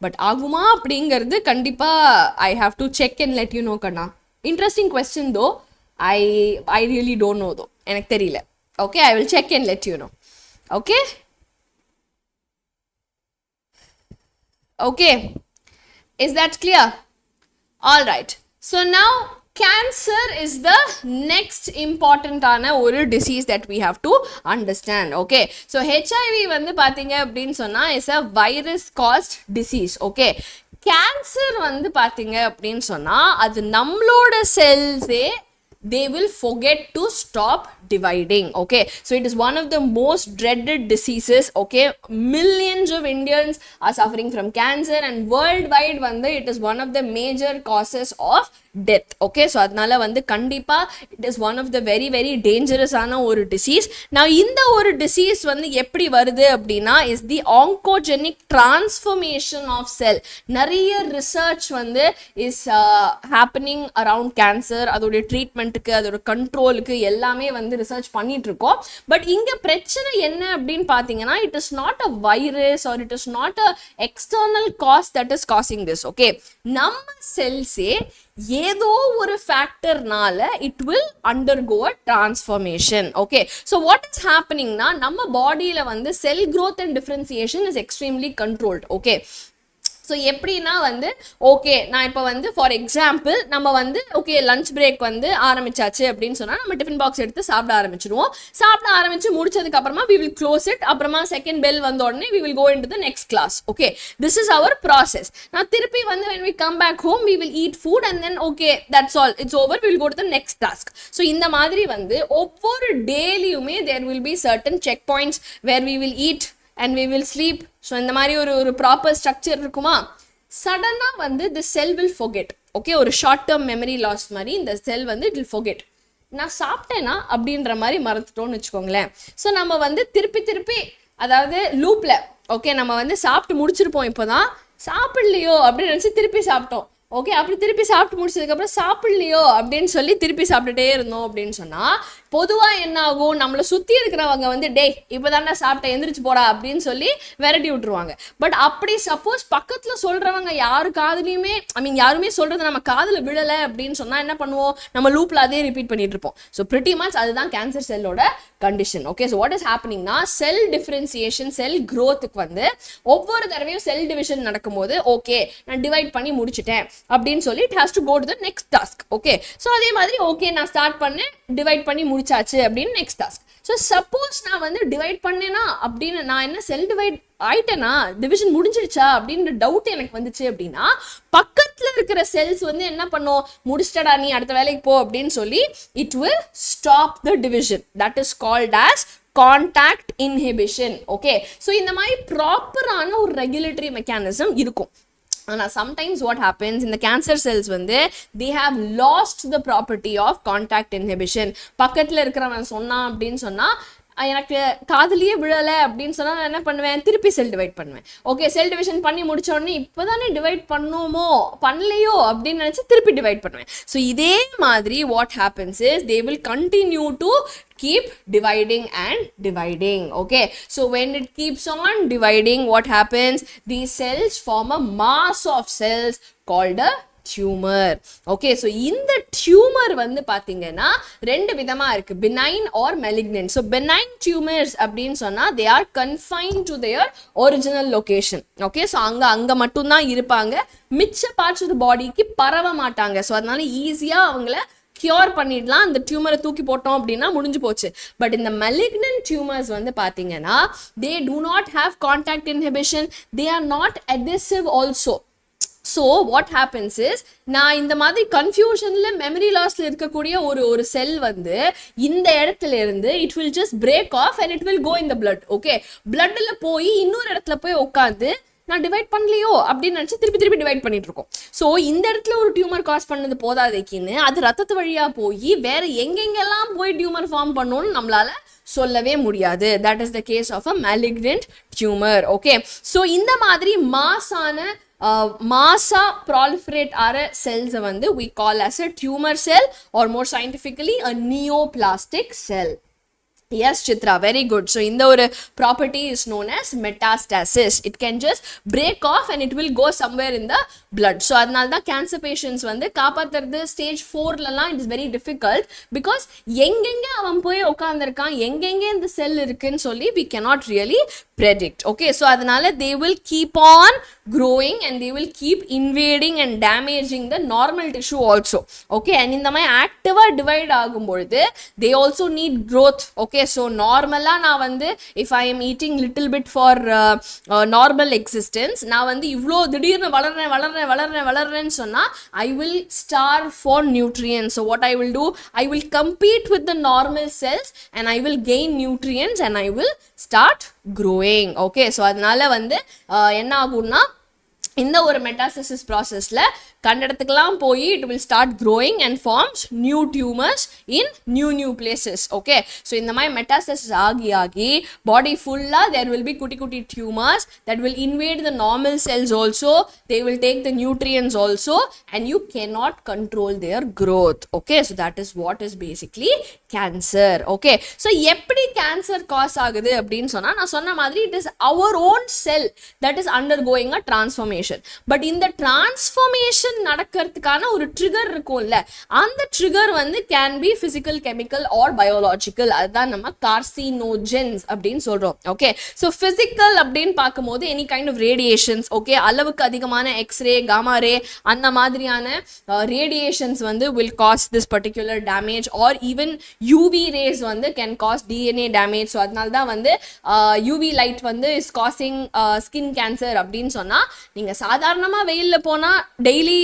பட் ஆகுமா அப்படிங்கிறது கண்டிப்பா I have to check and let you know. கண்ணா, interesting question though. I really don't know though, எனக்கு தெரியல. Okay, I will check and let you know. Okay, okay, is that clear? All right, so now cancer is the next important ஒரு disease that we have to understand. Okay, so HIV வந்து பாத்தீங்க அப்படின்னு சொன்னா is a virus caused disease. Okay, cancer வந்து பாத்தீங்க அப்படின்னு சொன்னா அது நம்மளோட செல்ஸே they will forget to stop dividing. Okay, so it is one of the most dreaded diseases. Okay, millions of Indians are suffering from cancer and worldwide vanda it is one of the major causes of death. Okay, so அதனால வந்து கண்டிப்பா it is one of the very very dangerous ஆன ஒரு disease. Now இந்த ஒரு disease வந்து எப்படி வருது அப்படின்னா is the oncogenic transformation of cell. நிறைய research வந்து is happening around cancer. அதோட ட்ரீட்மெண்ட்டுக்கு அதோட கண்ட்ரோலுக்கு எல்லாமே வந்து ரிசர்ச் பண்ணிட்டு இருக்கோம். பட் இங்க பிரச்சனை என்ன அப்படின்னு பாத்தீங்கன்னா it is not a virus or it is not a external cause that is causing this. Okay, நம்ம செல்ஸே ஏதோ ஒரு ஃபேக்டர்னால it will undergo a transformation. Okay, so what is happening na நம்ம பாடியில வந்து cell growth and differentiation is extremely controlled. Okay, so எப்படின்னா வந்து okay நான் இப்போ வந்து ஃபார் எக்ஸாம்பிள் நம்ம வந்து ஓகே லஞ்ச் பிரேக் வந்து ஆரம்பிச்சாச்சு அப்படின்னு சொன்னால் நம்ம டிஃபன் பாக்ஸ் எடுத்து சாப்பிட ஆரம்பிச்சிடுவோம். சாப்பிட ஆரம்பிச்சு முடிச்சதுக்கு அப்புறமா we will close it. அப்புறமா செகண்ட் பெல் வந்த உடனே we will go into the next class. Okay, this is our process. நான் திருப்பி வந்து when we come back home we will eat food and then okay that's all, it's over, we will go to the next task. So இந்த மாதிரி வந்து ஒவ்வொரு டேலியுமே there will be certain checkpoints where we will eat and we will sleep. So இந்த மாதிரி ஒரு proper structure இருக்குமா? சடனாக வந்து the cell will forget. Okay, ஒரு ஷார்ட் டேர்ம் மெமரி லாஸ் மாதிரி இந்த செல் வந்து it will forget. நான் சாப்பிட்டேனா அப்படின்ற மாதிரி மறந்துட்டோன்னு வச்சுக்கோங்களேன். ஸோ நம்ம வந்து திருப்பி அதாவது லூப்பில் ஓகே நம்ம வந்து சாப்பிட்டு முடிச்சிருப்போம், இப்போ தான் சாப்பிட்லையோ அப்படின்னு நினச்சி திருப்பி சாப்பிட்டோம். ஓகே, அப்படி திருப்பி சாப்பிட்டு முடிச்சதுக்கப்புறம் சாப்பிட்லையோ அப்படின்னு சொல்லி திருப்பி சாப்பிட்டுட்டே இருந்தோம் அப்படின்னு சொன்னால் பொதுவாக என்ன ஆகும், நம்மளை சுற்றி இருக்கிறவங்க வந்து டேய் இப்போ தானே சாப்பிட்டேன் எந்திரிச்சு போடா அப்படின்னு சொல்லி விரட்டி விட்டுருவாங்க. பட் அப்படி சப்போஸ் பக்கத்தில் சொல்கிறவங்க யாரு காதுலையுமே யாருமே சொல்கிறது நம்ம காதில் விழலை அப்படின்னு சொன்னால் என்ன பண்ணுவோம், நம்ம லூப்பில் அதே ரிப்பீட் பண்ணிட்டு இருப்போம். ஸோ பிரிட்டி மச் அதுதான் கேன்சர் செல்லோட கண்டிஷன். ஓகே, ஸோ வாட் இஸ் ஹேப்பனிங்னா செல் டிஃபரன்சியேஷன் செல் க்ரோத்துக்கு வந்து ஒவ்வொரு தடவையும் செல் டிவிஷன் நடக்கும்போது ஓகே நான் டிவைட் பண்ணி முடிச்சுட்டேன் அப்படின்னு சொல்லி it has to go to the next task. Okay, so அதே மாதிரி ஓகே நான் ஸ்டார்ட் பண்ணேன் டிவைட் பண்ணி முடிச்சாச்சு அப்படின்னு நெக்ஸ்ட் டாஸ்க். ஸோ சப்போஸ் நான் வந்து டிவைட் பண்ணேனா அப்படின்னு நான் என்ன செல் டிவைட் ஆயிட்டேனா டிவிஷன் முடிஞ்சிடுச்சா அப்படின்ற டவுட் எனக்கு வந்துச்சு அப்படின்னா பக்கத்துல இருக்கிற செல்ஸ் வந்து என்ன பண்ணும், முடிச்சிட்டடா நீ அடுத்த வேலைக்கு போ அப்படின்னு சொல்லி it will stop the division. That is called as contact inhibition. Okay, so இந்த மாதிரி ப்ராப்பரான ஒரு ரெகுலேட்டரி மெக்கானிசம் இருக்கும். ஆனால் சம்டைம்ஸ் வாட் ஹேப்பன்ஸ் இந்த கேன்சர் செல்ஸ் வந்து they have lost the property of contact inhibition. பக்கத்தில் இருக்கிறவன் சொன்னான் அப்படின்னு சொன்னால் எனக்கு காதலியே விழலை அப்படின்னு சொன்னால் நான் என்ன பண்ணுவேன், திருப்பி செல் டிவைட் பண்ணுவேன். ஓகே, செல் டிவிஷன் பண்ணி முடிச்ச உடனே இப்போ தானே டிவைட் பண்ணுமோ பண்ணலையோ அப்படின்னு நினச்சி திருப்பி டிவைட் பண்ணுவேன். ஸோ இதே மாதிரி what happens is they will continue to keep dividing and dividing. Okay, so when it keeps on dividing, what happens, these cells form a mass of cells called a tumor. Okay, so இந்த tumor வந்து பாத்தீங்கன்னா ரெண்டு விதமா இருக்கு, benign or malignant. So benign tumors அப்படின்னு சொன்னா they are confined to their original location. Okay, so அங்க மட்டும் தான் இருப்பாங்க, மிச்ச பார்ட்ஸ் ஆஃப் தி பாடிக்கு பரவ மாட்டாங்க. ஸோ அதனால ஈஸியா அவங்கள கியூர் பண்ணிடலாம், அந்த டியூமரை தூக்கி போட்டோம் அப்படின்னா முடிஞ்சு போச்சு. பட் இந்த malignant tumors வந்து பார்த்தீங்கன்னா they do not have contact inhibition, they are not adhesive also. So what happens is நான் இந்த மாதிரி கன்ஃபியூஷன்ல மெமரி லாஸ்ல இருக்கக்கூடிய ஒரு செல் வந்து இந்த இடத்துல இருந்து it will just break off and it will go in the blood. Okay, பிளட்ல போய் இன்னொரு இடத்துல போய் உட்காந்து நான் டிவைட் பண்ணலையோ அப்படின்னு நினச்சி திருப்பி டிவைட் பண்ணிட்டு இருக்கோம். ஸோ இந்த இடத்துல ஒரு டியூமர் காஸ் பண்ணது போதாதைக்குன்னு அது ரத்தத்து வழியா போய் வேற எங்கெங்கெல்லாம் போய் டியூமர் ஃபார்ம் பண்ணணும்னு நம்மளால சொல்லவே முடியாது. That is the case of a malignant tumor. Okay, so இந்த மாதிரி மாசா proliferate ஆற cells வந்து we call as a tumor cell or more scientifically a neoplastic cell. Yes, Chitra, very good. So in the property is known as metastasis. It can just break off and it will go somewhere in the blood. So அதனால தான் cancer patients வந்து காப்பாத்துறது stage 4லலாம் it is very difficult because எங்கெங்க அவன் போய் உட்கார்ந்திருக்கான் எங்கெங்க இந்த செல் இருக்குன்னு சொல்லி we cannot really predict. Okay, so அதனால they will keep on growing and they will keep invading and damaging the normal tissue also. Okay, and இந்த மாதிரி ஆக்டிவா divide ஆகும்பொழுது they also need growth. Okay, so normally நான் வந்து if I am eating little bit for normal existence நான் வந்து இவ்ளோ திடீர்னு வளர்றேன்னு சொன்னா I will starve for nutrients. So what I will do, I will compete with the normal cells and I will gain nutrients and I will start growing. Okay, so அதனால வந்து என்ன ஆகும்னா இந்த ஒரு மெட்டாஸ்டசிஸ் ப்ராசஸில் கண்ட இடத்துக்குலாம் போய் it will start growing and forms new tumors in new places. Okay, so இந்த மாதிரி metastasis ஆகி body fulla there will be குட்டி tumors that will invade the normal cells also. They will take the nutrients also and you cannot control their growth. Okay, so that is what is basically cancer. Okay, so எப்படி cancer cause ஆகுது அப்படின்னு சொன்னா நான் சொன்ன மாதிரி it is our own cell that is undergoing a transformation. But இந்த transformation நடக்கிறதுக்கான ஒரு trigger இருக்கும்ல, அந்த trigger வந்து can be physical, chemical or biological. அதுதான் நம்ம carcinogens அப்படின்னு சொல்றோம். Okay, so physical அப்படின்னு பார்க்கும்போது any kind of radiations, okay, அளவுக்கு அதிகமான x-ray, gamma ray அந்த மாதிரியான radiations வந்து will cause this particular damage, or even UV rays வந்து can cause DNA damage. So அதனால தான் வந்து UV light வந்து is causing skin cancer அப்படின்னு சொன்னா, நீங்க சாதாரணமா வெயில்ல போனா டெய்லி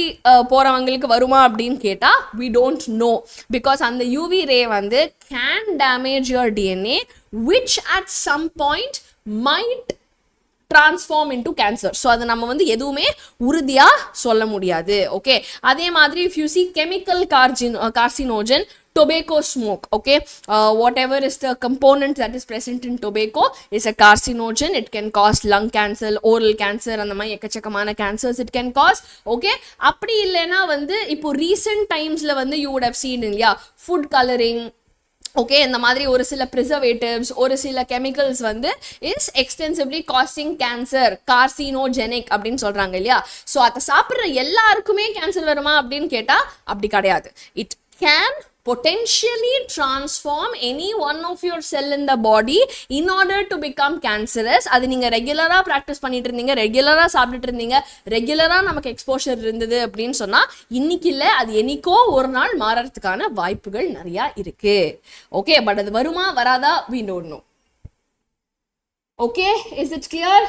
போறவங்களுக்கு வருமா அப்படின்னு கேட்டா we don't know, because அந்த UV ray வந்து can damage your DNA which at some point might transform into cancer. So அது நம்ம வந்து எதுவுமே உறுதியா சொல்ல முடியாது. ஓகே, அதே மாதிரி if you see chemical carcinogen, tobacco smoke, okay, whatever is the component that is present in tobacco is a carcinogen. It can cause lung cancer, oral cancer and the மாதிரி எக்கச்சக்கமான cancers it can cause. Okay, அப்படி இல்லைன்னா வந்து இப்போ recent timesல வந்து you would have seen இல்லையா food coloring, okay, இந்த மாதிரி ஒரு சில preservatives, ஒரு சில chemicals வந்து is extensively causing cancer, carcinogenic அப்படின்னு சொல்றாங்க இல்லையா. ஸோ அதை சாப்பிட்ற எல்லாருக்குமே கேன்சர் வருமா அப்படின்னு கேட்டா அப்படி கிடையாது. It can potentially transform any one of your cell in the body in order to become cancerous. அது நீங்க ரெகுலரா பிராக்டிஸ் பண்ணிட்டு இருந்தீங்க, ரெகுலரா சாப்பிட்டுட்டு இருந்தீங்க, ரெகுலரா நமக்கு எக்ஸ்போஷர் இருந்தது அப்படின்னு சொன்னா இன்னைக்கு இல்ல, அது என்னைக்கோ ஒரு நாள் மாறறதுக்கான வாய்ப்புகள் நிறைய இருக்கு. ஓகே, பட் அது வருமா வராதா we don't know. Okay, is it clear?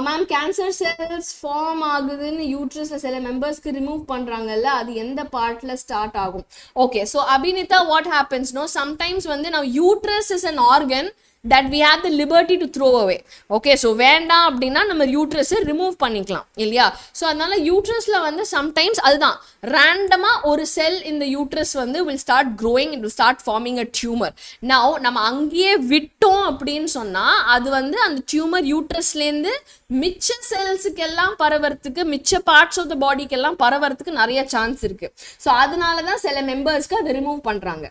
Ma'am cancer cells form ஆகுதுன்னு யூட்ரஸ்ல சில மெம்பர்ஸ்க்கு ரிமூவ் பண்றாங்கல்ல, அது எந்த பார்ட்ல ஸ்டார்ட் ஆகும்? Okay, so Abinitha what happens no, sometimes வந்து now uterus is an organ that we have the liberty to throw away. Okay, so வேண்டாம் அப்படின்னா நம்ம யூட்ரஸை ரிமூவ் பண்ணிக்கலாம் இல்லையா. ஸோ அதனால யூட்ரஸ்ல வந்து சம்டைம்ஸ் அதுதான் ரேண்டமா ஒரு செல் இந்த யூட்ரஸ் வந்து will start growing, it will start forming a tumor. Now நம்ம அங்கேயே விட்டோம் அப்படின்னு சொன்னா அது வந்து அந்த டியூமர் யூட்ரஸ்லேருந்து மிச்ச செல்ஸுக்கு எல்லாம் பரவறதுக்கு, மிச்ச பார்ட்ஸ் ஆஃப் த பாடிக்கு எல்லாம் பரவறதுக்கு நிறைய சான்ஸ் இருக்கு. ஸோ அதனால தான் சில மெம்பர்ஸ்க்கு அதை ரிமூவ் பண்றாங்க.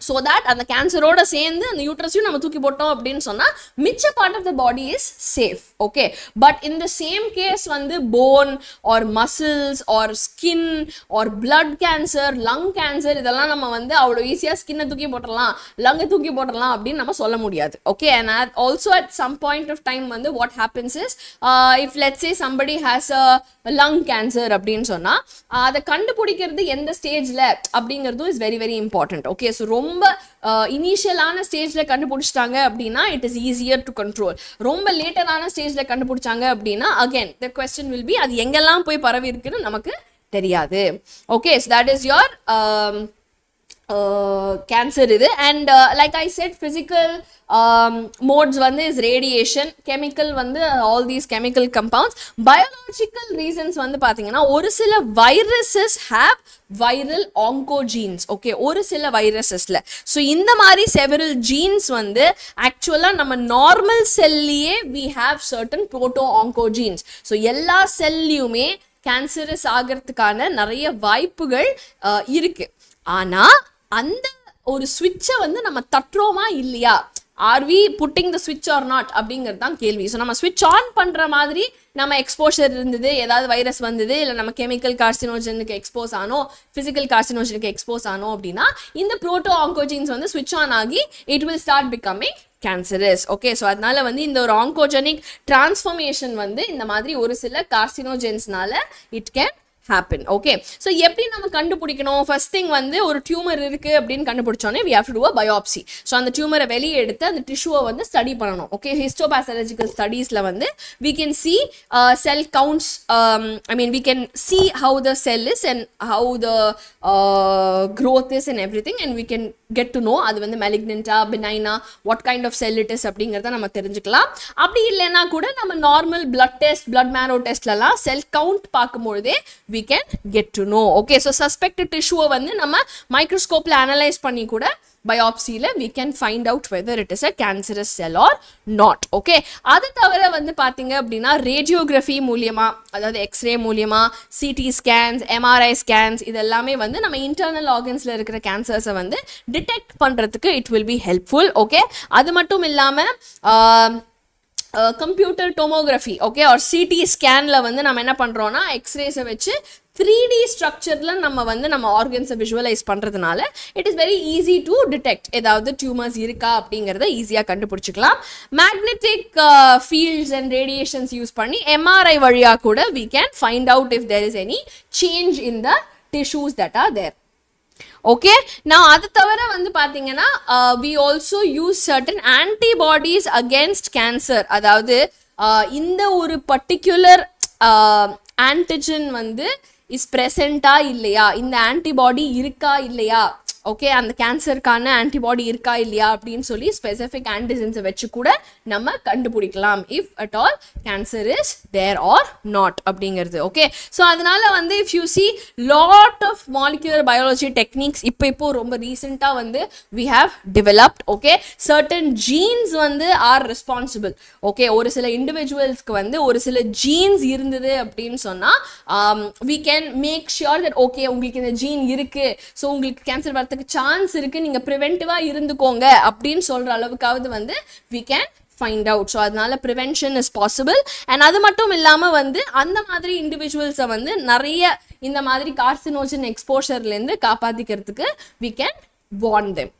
ஸோ தட் அந்த கேன்சரோட சேர்ந்து அந்த யூட்ரஸையும் நம்ம தூக்கி போட்டோம் அப்படின்னு சொன்னால் மிச்ச part of the body is safe. Okay, but இந்த சேம் கேஸ் வந்து bone or muscles or skin or blood cancer, lung cancer, இதெல்லாம் நம்ம வந்து அவ்வளோ ஈஸியாக ஸ்கின்னை தூக்கி போட்டுடலாம், லங்கை தூக்கி போட்டுடலாம் அப்படின்னு நம்ம சொல்ல முடியாது. Okay, and also at some point of time வந்து what happens is if let's say somebody has a lung cancer அப்படின்னு சொன்னால் அதை கண்டுபிடிக்கிறது எந்த ஸ்டேஜில் அப்படிங்கிறதும் is very very important. Okay, so ரொம்ப இனிஷியலான ஸ்டேஜ்ல கண்டுபிடிச்சிட்டாங்க அப்படின்னா it is easier to control. ரொம்ப லேட்டரான ஸ்டேஜ்ல கண்டுபிடிச்சாங்க அப்படின்னா again the question will be அது எங்கெல்லாம் போய் பரவி இருக்குன்னு நமக்கு தெரியாது. Okay, so that is your cancer இது. And like I set physical modes வந்து is radiation, chemical வந்து all these chemical compounds. Biological reasons வந்து பார்த்தீங்கன்னா ஒரு சில viruses have viral oncogenes. Okay, ஒரு சில வைரஸஸ்ல ஸோ இந்த மாதிரி several genes வந்து ஆக்சுவலாக நம்ம நார்மல் செல்லையே we have certain proto oncogenes. ஸோ எல்லா செல்லையுமே கேன்சரஸ் ஆகிறதுக்கான நிறைய வாய்ப்புகள் இருக்கு. ஆனா அந்த ஒரு ஸ்விட்சை வந்து நம்ம தட்டுறோமா இல்லையா, ஆர் வி புட்டிங் த ஸ்விட்ச் ஆர் நாட் அப்படிங்கிறது தான் கேள்வி. ஸோ நம்ம ஸ்விட்ச் ஆன் பண்ணுற மாதிரி நம்ம எக்ஸ்போஷர் இருந்தது, ஏதாவது வைரஸ் வந்தது, இல்லை நம்ம கெமிக்கல் கார்சினோஜனுக்கு எக்ஸ்போஸ் ஆனோம், ஃபிசிக்கல் கார்சினோஜனுக்கு எக்ஸ்போஸ் ஆனோம் அப்படின்னா இந்த ப்ரோட்டோ ஆங்கோஜின்ஸ் வந்து ஸ்விட்ச் ஆன் ஆகி it will start becoming cancerous. Okay, so அதனால வந்து இந்த ஒரு ஆங்கோஜெனிக் டிரான்ஸ்ஃபர்மேஷன் வந்து இந்த மாதிரி ஒரு சில கார்சினோஜென்ஸ்னால it can happen. Okay, so எப்படி நம்ம கண்டுபிடிக்கணும்? ஃபர்ஸ்ட் திங் வந்து ஒரு டியூமர் இருக்கு அப்படின்னு கண்டுபிடிச்சோனே we have to do a biopsy. so அந்த டியூமரை வெளியே எடுத்து அந்த டிஷ்யூவை வந்து ஸ்டடி பண்ணணும். ஓகே, histopathological studiesல வந்து we can see cell counts, I mean we can see how the cell is and how the growth is and everything, and we can get to know அது வந்து malignant benign what kind of cell it is அப்படிங்கறத நம்ம தெரிஞ்சுக்கலாம். அப்படி இல்லைன்னா கூட நம்ம normal blood test, blood marrow testலலாம் cell count பார்க்கும்போதே we can get to know. Okay, so suspected tissue வந்து நம்ம microscopeல analyze பண்ணி கூட biopsyல we can find out whether it is a cancerous cell or not. Okay, அது தவிர வந்து பாத்தீங்க அப்படின்னா radiography மூலியமா, அதாவது x-ray மூலியமா, CT scans, MRI scans இதெல்லாமே வந்து நம்ம internal organsல இருக்கிற cancers வந்து detect பண்றதுக்கு it will be helpful. Okay, அது மட்டும் இல்லாம computer tomography, okay, or CT ஸ்கேனில் வந்து நம்ம என்ன பண்ணுறோன்னா எக்ஸ்ரேஸை வச்சு 3D ஸ்ட்ரக்சரில் நம்ம வந்து நம்ம ஆர்கன்ஸை விஷுவலைஸ் பண்ணுறதுனால it is very easy to detect ஏதாவது டியூமர்ஸ் இருக்கா அப்படிங்கிறத ஈஸியாக கண்டுபிடிச்சிக்கலாம். Magnetic fields and radiations use பண்ணி எம்ஆர்ஐ வழியாக கூட we can find out if there is any change in the tissues that are there. Okay, now அது தவிர வந்து பாத்தீங்கன்னா we also use certain antibodies against cancer. அதாவது இந்த ஒரு பர்டிகுலர் ஆன்டிஜன் வந்து இஸ் present-ஆ இல்லையா, இந்த ஆன்டிபாடி இருக்கா இல்லையா, ஓகே, அந்த கேன்சருக்கான ஆன்டிபாடி இருக்கா இல்லையா அப்படின்னு சொல்லி ஸ்பெசிஃபிக் ஆன்டிஜென்ஸை வச்சு கூட நம்ம கண்டுபிடிக்கலாம் if at all cancer is there or not அப்படிங்கிறது. ஓகே, ஸோ அதனால வந்து if you see lot of molecular biology techniques இப்போ ரொம்ப ரீசெண்டாக வந்து we have developed. Okay, certain genes வந்து ஆர் ரெஸ்பான்சிபிள். ஓகே, ஒரு சில இண்டிவிஜுவல்ஸ்க்கு வந்து ஒரு சில ஜீன்ஸ் இருந்தது அப்படின்னு சொன்னால் we can make sure that okay உங்களுக்கு இந்த ஜீன் இருக்கு, ஸோ உங்களுக்கு கேன்சர் வரதுக்கு சான்ஸ் இருக்கு, நீங்க ப்ரிவென்டிவா இருந்துக்கோங்க அப்படின்னு சொல்ற அளவுக்காவது வந்து we can find out. So அதனால prevention is possible. and அது மட்டும் இல்லாம வந்து அந்த மாதிரி இண்டிவிஜுவல்ஸை வந்து நிறைய இந்த மாதிரி carcinogen எக்ஸ்போஷர்லேருந்து காப்பாத்திக்கிறதுக்கு we can warn them.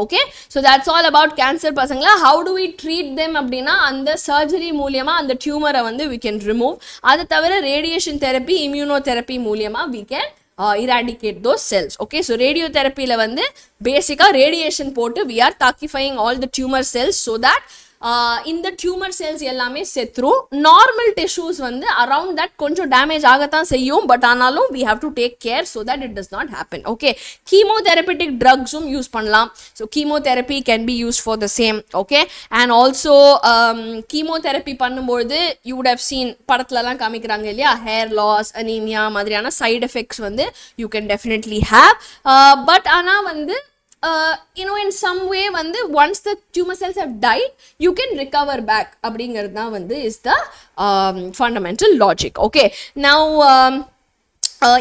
Okay, so that's all about cancer பசங்களா. how do we treat them அப்படின்னா அந்த சர்ஜரி மூலியமா அந்த டியூமரை வந்து we can remove. அது தவிர ரேடியேஷன் தெரப்பி, இம்யூனோதெரப்பி மூலியமா we can eradicate those cells. Okay, so radiotherapy la வந்து பேசிக்கா ரேடியேஷன் போட்டு we are toxifying all the tumor cells so that இந்த டியூமர் செல்ஸ் எல்லாமே செத்துரும். நார்மல் டிஷ்யூஸ் வந்து அரவுண்ட் தட் கொஞ்சம் டேமேஜ் ஆகத்தான் செய்யும், பட் ஆனாலும் we have to take care so that it does not happen. Okay, chemotherapeutic drugsum use பண்ணலாம். so chemotherapy can be used for the same. Okay, and also chemotherapy பண்ணும்போது you would have seen படத்துலலாம் காமிக்கிறாங்க இல்லையா, hair loss, anemia மாதிரியான side effects வந்து you can definitely have. but ஆனா வந்து you know in some way வந்து once the tumor cells have died you can recover back அப்படிங்கிறது தான் வந்து is the fundamental logic. Okay, now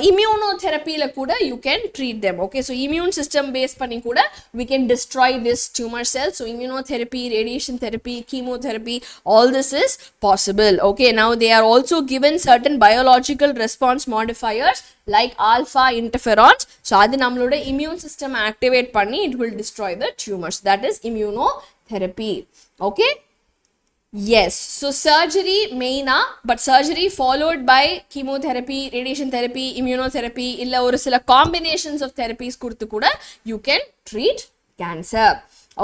immunotherapy-ல கூட you can treat them. Okay, so immune system based பண்ணி கூட we can destroy this tumor cells. so immunotherapy, radiation therapy, chemotherapy, all this is possible. Okay, now they are also given certain biological response modifiers like alpha interferons. so அது நம்மளோட immune system activate பண்ணி it will destroy the tumors. that is immunotherapy. Okay, yes, so surgery main but surgery followed by chemotherapy, radiation therapy, immunotherapy illa oru sila combinations of therapies kurthu kuda you can treat cancer.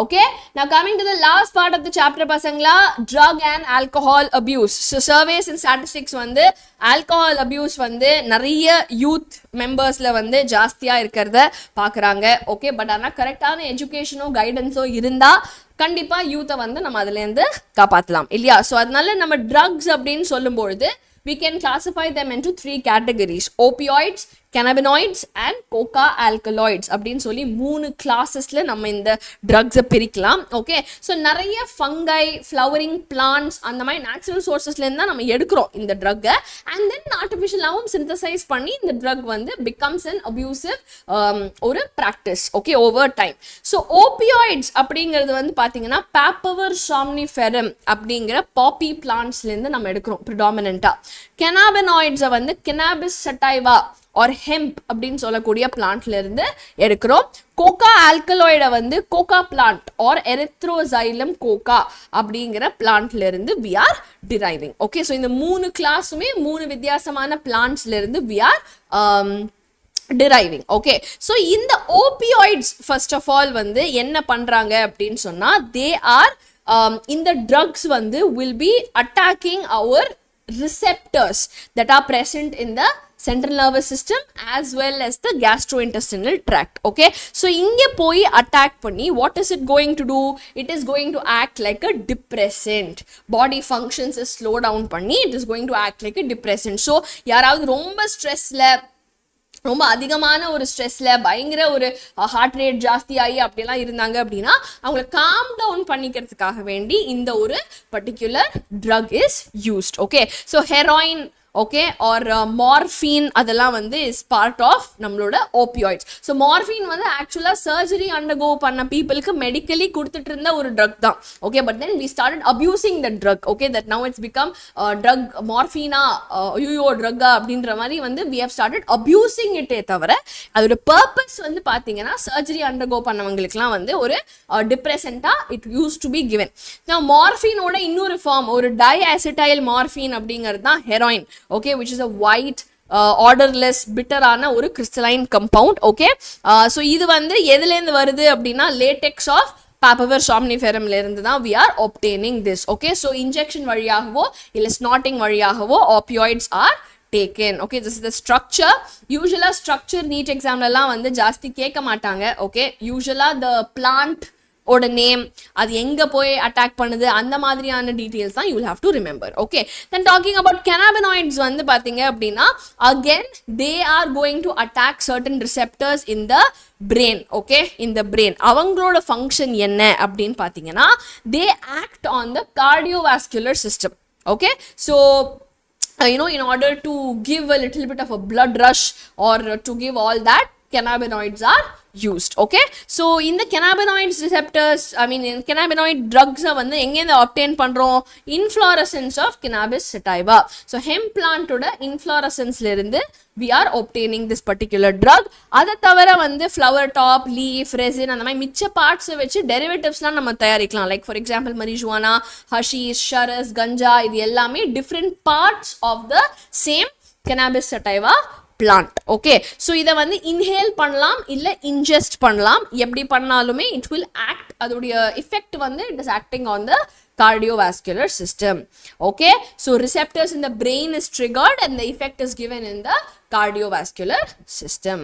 Okay, now coming to the last part of the chapter pasangla, drug and alcohol abuse. so surveys and statistics வந்து alcohol abuse வந்து நிறைய youth members ல வந்து ஜாஸ்தியா இருக்கிறத பாக்குறாங்க. Okay, but ஆனா கரெக்டான எஜுகேஷனோ கைடன்ஸோ இருந்தா கண்டிப்பா யூத்தை வந்து நம்ம அதுல இருந்து காப்பாத்தலாம் இல்லையா. ஸோ அதனால நம்ம ட்ரக்ஸ் அப்படின்னு சொல்லும்பொழுது we can classify them into 3 categories: opioids, cannabinoids and coca alkaloids அப்படின்னு சொல்லி 3 கிளாஸஸ்ல நம்ம இந்த ட்ரக்ஸை பிரிக்கலாம். ஓகே, ஸோ நிறைய ஃபங்கை, ஃப்ளவரிங் பிளான்ட்ஸ் அந்த மாதிரி நேச்சுரல் சோர்சஸ்லேருந்து தான் நம்ம எடுக்கிறோம் இந்த ட்ரக்கை. அண்ட் தென் ஆர்டிஃபிஷியலாகவும் சிந்தசைஸ் பண்ணி இந்த ட்ரக் வந்து பிகம்ஸ் அன் அபியூசிவ் ஒரு practice. Okay, over time. So opioids அப்படிங்கிறது வந்து பார்த்தீங்கன்னா பாப்பவர் சாம்னிஃபெரம் அப்படிங்கிற பாப்பி பிளான்ட்ஸ்லேருந்து நம்ம எடுக்கிறோம் ப்ரிடாமினெண்ட்டாக. கெனாபினாய்ட்ஸை வந்து கெனாபிஸ் சட்டைவா, or hemp அப்படின்னு சொல்லக்கூடிய பிளான்ட்ல இருந்து எடுக்கிறோம். கோகா ஆல்கலாய்டை வந்து கோகா பிளான்ட் ஆர் எரித்ரோசைலம் கோகா அப்படிங்கிற பிளான்ட்ல இருந்து we are deriving. Okay, so இந்த 3 கிளாஸுமே 3 வித்தியாசமான பிளான்ட்ஸ்ல இருந்து we are deriving. Okay, so in the opioids first of all வந்து என்ன பண்றாங்க அப்படின்னு சொன்னா they are in the drugs வந்து will be attacking our receptors that are present in the central nervous system as well as the gastrointestinal tract. Okay, so inge poi attack panni what is it going to do? It is going to act like a depressant. Body functions is slow down panni, it is going to act like a depressant. So yaravadhu romba stress la ரொம்ப அதிகமான ஒரு ஸ்ட்ரெஸ்ல பயங்கர ஒரு heart rate ஜாஸ்தி ஆகி அப்படிலாம் இருந்தாங்க அப்படின்னா அவங்கள காம் டவுன் பண்ணிக்கிறதுக்காக வேண்டி இந்த ஒரு particular drug is used. Okay, so heroin okay or morphine அதெல்லாம் வந்து இஸ் பார்ட் ஆஃப் நம்மளோட ஓபியாய்ட்ஸ். ஸோ மார்ஃபின் வந்து ஆக்சுவலாக சர்ஜரி அண்டர்கோ பண்ண பீப்புளுக்கு மெடிக்கலி கொடுத்துட்டு இருந்த ஒரு ட்ரக் தான். Okay, but then we started abusing the drug. Okay, that now it's become drug மார்ஃபினா யூயோ ட்ரக்கா அப்படின்ற மாதிரி வந்து வி ஹவ் ஸ்டார்டட் அபியூசிங் இட்டே தவிர அதோட பர்பஸ் வந்து பார்த்தீங்கன்னா சர்ஜரி அண்டர்கோ பண்ணவங்களுக்குலாம் வந்து ஒரு டிப்ரெசண்டாக it used to be given. நான் மார்ஃபினோட இன்னொரு ஃபார்ம் ஒரு டைஅசிட்டைல் மார்ஃபின் அப்படிங்கிறது தான் heroin. Okay, which is a white orderless bitter ஆன ஒரு crystalline compound. Okay, so இது வந்து எதுலேருந்து வருது அப்படின்னா latex of papaver somniferum ல இருந்து தான் we are obtaining this. Okay, so injection வழியாகவோ இல்லை snorting வழியாகவோ opioids are taken. Okay, this is the structure. Usually structure NEET examலாம் வந்து ஜாஸ்தி கேட்க மாட்டாங்க. Okay, usually the plant ஓட நேம் அது எங்க போய் அட்டாக் பண்ணுது அந்த மாதிரியான டீடைல்ஸ் தான் you will have to remember. Okay, then talking about cannabinoids வந்து பாத்தீங்க அப்படின்னா again they are going to attack certain receptors in the brain. Okay, in the brain அவங்களோட ஃபங்க்ஷன் என்ன அப்படின்னு பாத்தீங்கன்னா தே act on the cardiovascular system. Okay, so you know, in order to give a little bit of a blood rush or to give all that, cannabinoids are used. Okay, so in the cannabinoids receptors, I mean in cannabinoid drugs வந்து எங்கேருந்து obtain பண்றோம்? Inflorescence of cannabis sativa. So hemp plant ஓட inflorescenceல இருந்து we are obtaining this particular drug. அதை தவிர வந்து flower top, leaf, resin அந்த மாதிரி மிச்ச பார்ட்ஸை வச்சு டெரிவேட்டிவ்ஸ்லாம் நம்ம தயாரிக்கலாம். Like for example marijuana, hashish, charas, ganja இது எல்லாமே different parts of the same cannabis sativa plant. Okay, so இதை வந்து இன்ஹேல் பண்ணலாம் இல்லை இன்ஜெஸ்ட் பண்ணலாம். எப்படி பண்ணாலுமே இட் வில் ஆக்ட், அதோடைய எஃபெக்ட் வந்து it is acting on the cardiovascular system. Okay, so receptors in the brain is triggered and the effect is given in the cardiovascular system.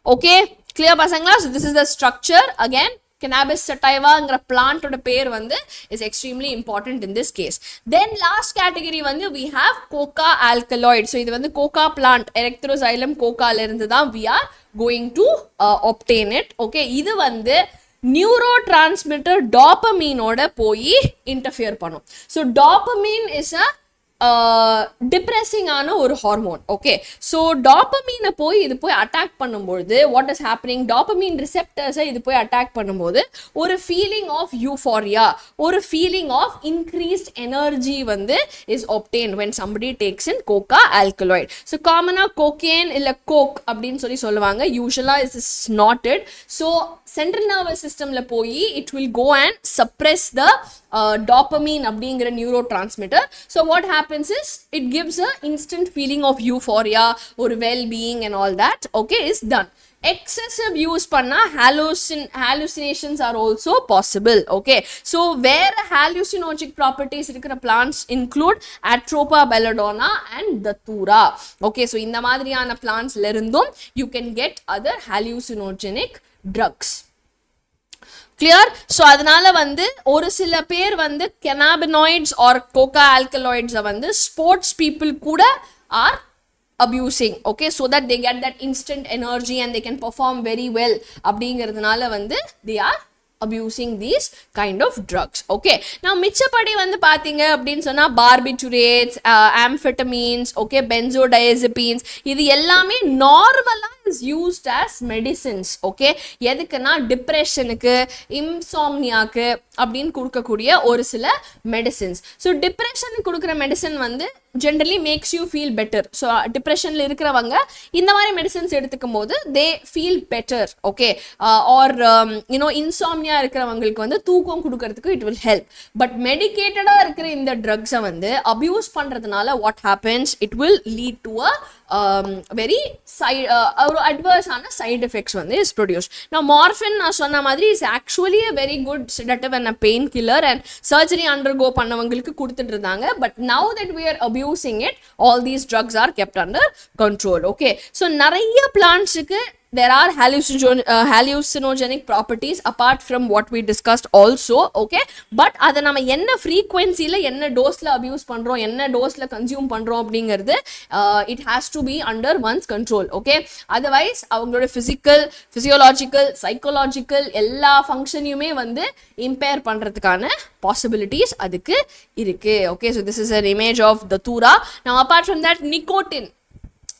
Okay, clear pasangla? So this is the structure. Again, cannabis sativa plant oda பேர் வந்து is extremely important in this case. Then last category வந்து we have coca alkaloid. So இது வந்து coca plant erythroxylem coca ல இருந்து தான் we are going to obtain it. Okay, இது வந்து neurotransmitter dopamine ஓட போய் interfere பண்ணும். So dopamine is a depressing ஆன ஒரு ஹார்மோன். ஓகே, ஸோ டாப்பமீனை போய் இது போய் அட்டாக் பண்ணும்போது வாட் இஸ் ஹேப்பனிங், டாப்பமீன் ரிசெப்டர்ஸை இது போய் அட்டாக் பண்ணும்போது ஒரு ஃபீலிங் ஆஃப் யூஃபாரியா, ஒரு ஃபீலிங் ஆஃப் இன்க்ரீஸ்ட் எனர்ஜி வந்து is obtained when somebody takes in coca alkaloid. So காமனாக கோகேன் இல்லை கோக் அப்படின்னு சொல்லுவாங்க. யூஸ்வலாக is snorted. So central nervous சிஸ்டம்ல போய் it will go and suppress the dopamine அப்படிங்கிற neurotransmitter. So what happens is it gives a instant feeling of euphoria or well-being and all that. Okay, is done. Excessive use panna hallucinations are also possible. Okay, so where hallucinogenic properties irukra plants include Atropa belladonna and Datura. Okay, so இந்த மாதிரியான plants ல இருந்தும் you can get other hallucinogenic drugs. Clear? So அதனால வந்து ஒரு சில பேர் வந்து cannabinoids ஆர் கோகா ஆல்கலாய்ட்ஸை வந்து ஸ்போர்ட்ஸ் பீப்புள் கூட R abusing. Okay, so that they get that instant energy and they can perform very well அப்படிங்கிறதுனால வந்து they are abusing these kind of drugs. Okay, now மிச்சப்படி வந்து பாத்தீங்க அப்படின்னு சொன்னா barbiturates, amphetamines, okay, benzodiazepines இது எல்லாமே நார்மலா is used as medicines. Okay, எதுக்குன்னா டிப்ரெஷனுக்கு, இன்சாம்னியாக்கு அப்படின்னு கொடுக்கக்கூடிய ஒரு சில மெடிசின்ஸ். ஸோ டிப்ரெஷனுக்கு கொடுக்குற மெடிசன் வந்து generally makes you feel better. So depressionல இருக்கிறவங்க இந்த மாதிரி மெடிசன்ஸ் எடுத்துக்கும் போது they feel better, okay, or insomnia இருக்கிறவங்களுக்கு வந்து தூக்கம் கொடுக்கிறதுக்கு it will help. But medicatedா இருக்கிற இந்த ட்ரக்ஸை வந்து அபியூஸ் பண்றதுனால what happens, it will lead to a very adverse side effects வந்து is produced. Now morphine நான் சொன்ன மாதிரி is actually a very good sedative and a painkiller and surgery undergo பண்ணவங்களுக்கு கொடுத்துட்டு இருந்தாங்க. But now that we are abusing it, all these drugs are kept under control, okay. So நிறைய பிளான்ட்ஸுக்கு there are hallucinogenic properties apart from what we discussed also, okay. But அதை நம்ம என்ன frequencyல என்ன டோஸ்ல abuse பண்றோம், என்ன டோஸ்ல கன்சியூம் பண்றோம் அப்படிங்கிறது it has to be under one's control, okay. Otherwise அவங்களோட physiological, psychological எல்லா ஃபங்க்ஷனையுமே வந்து இம்பேர் பண்றதுக்கான possibilities அதுக்கு இருக்கு, okay. So this is an image of the Datura. Now apart from that, nicotine,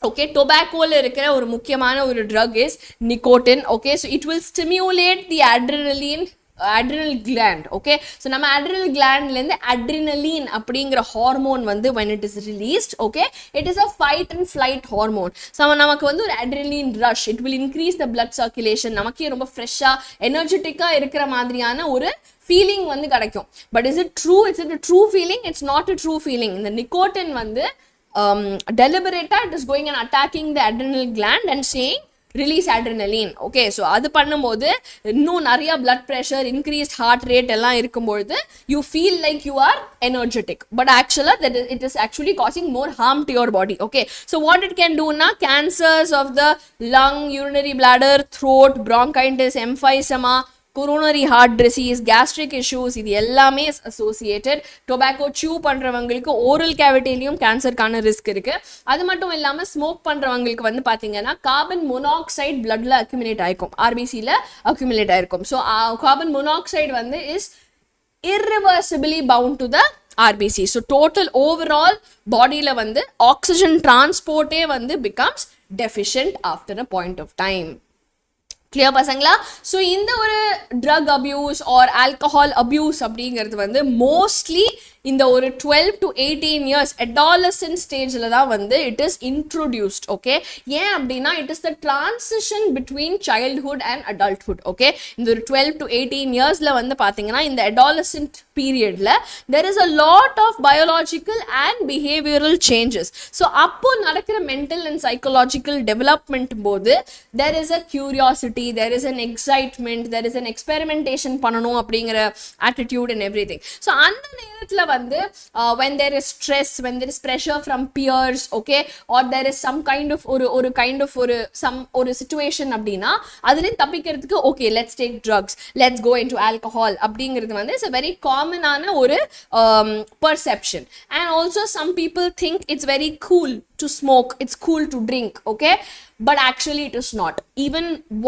okay, tobacco la irukra oru mukkiyamaana oru drug is nicotine, okay. So it will stimulate the adrenal gland, okay. So nama adrenal gland la irundhu adrenaline அப்படிங்கற hormone வந்து when it is released, okay, it is a fight and flight hormone. So நமக்கு வந்து ஒரு adrenaline rush, it will increase the blood circulation, நமக்கே ரொம்ப ஃப்ரெஷ்ஷா எனர்ஜெட்டிக்கா இருக்கிற மாதிரியான ஒரு feeling வந்து கிடைக்கும். But is it true? Is it a true feeling? It's not a true feeling. இந்த nicotine வந்து deliberate, it is going and attacking the adrenal gland and saying release adrenaline, okay. So அது பண்ணும்போது இன்னும் நிறைய blood pressure, increased heart rate எல்லாம் இருக்கும்போது you feel like you are energetic, but actually that it is actually causing more harm to your body, okay. So what it can do na, cancers of the lung, urinary bladder, throat, bronchitis, emphysema, coronary heart disease, gastric issues, இது எல்லாமே is associated. Tobacco chew பண்றவங்களுக்கு oral cavityலயும் கேன்சர்க்கான risk இருக்கு. அது மட்டும் இல்லாம smoke பண்றவங்களுக்கு வந்து பாத்தீங்கன்னா கார்பன் மோனாக்சைடு bloodல accumulate ஆயிருக்கும், RBCல accumulate ஆயிருக்கும். So carbon monoxide வந்து is irreversibly bound to the RBC. So total overall bodyல வந்து oxygen transportே வந்து becomes deficient after a point of time. Clear பசங்களா? So இந்த ஒரு drug abuse or alcohol abuse அப்படிங்கிறது வந்து mostly இந்த ஒரு 12 to 18 years adolescent stageல தான் வந்து it is introduced, okay. ஏன் அப்படின்னா it is the transition between childhood and adulthood, okay. இந்த ஒரு 12 to 18 yearsல வந்து பாத்தீங்கன்னா இந்த adolescent periodல there is a lot of biological and behavioral changes. So அப்போ நடக்கிற mental and psychological development போது there is a curiosity, there is an excitement, there is an experimentation பண்ணணும் அப்படிங்கிற attitude and everything. So அந்த நேரத்துல வந்து when there is stress, when there is pressure from peers, okay, or there is some kind of ஒரு situation அப்படின்னா அதுல தப்பிக்கிறதுக்கு okay, let's take drugs, let's go into alcohol அப்படிங்கிறது வந்து is a very common ஆன ஒரு perception. And also some people think it's very cool to smoke, it's cool to drink, okay, but actually it is not. Even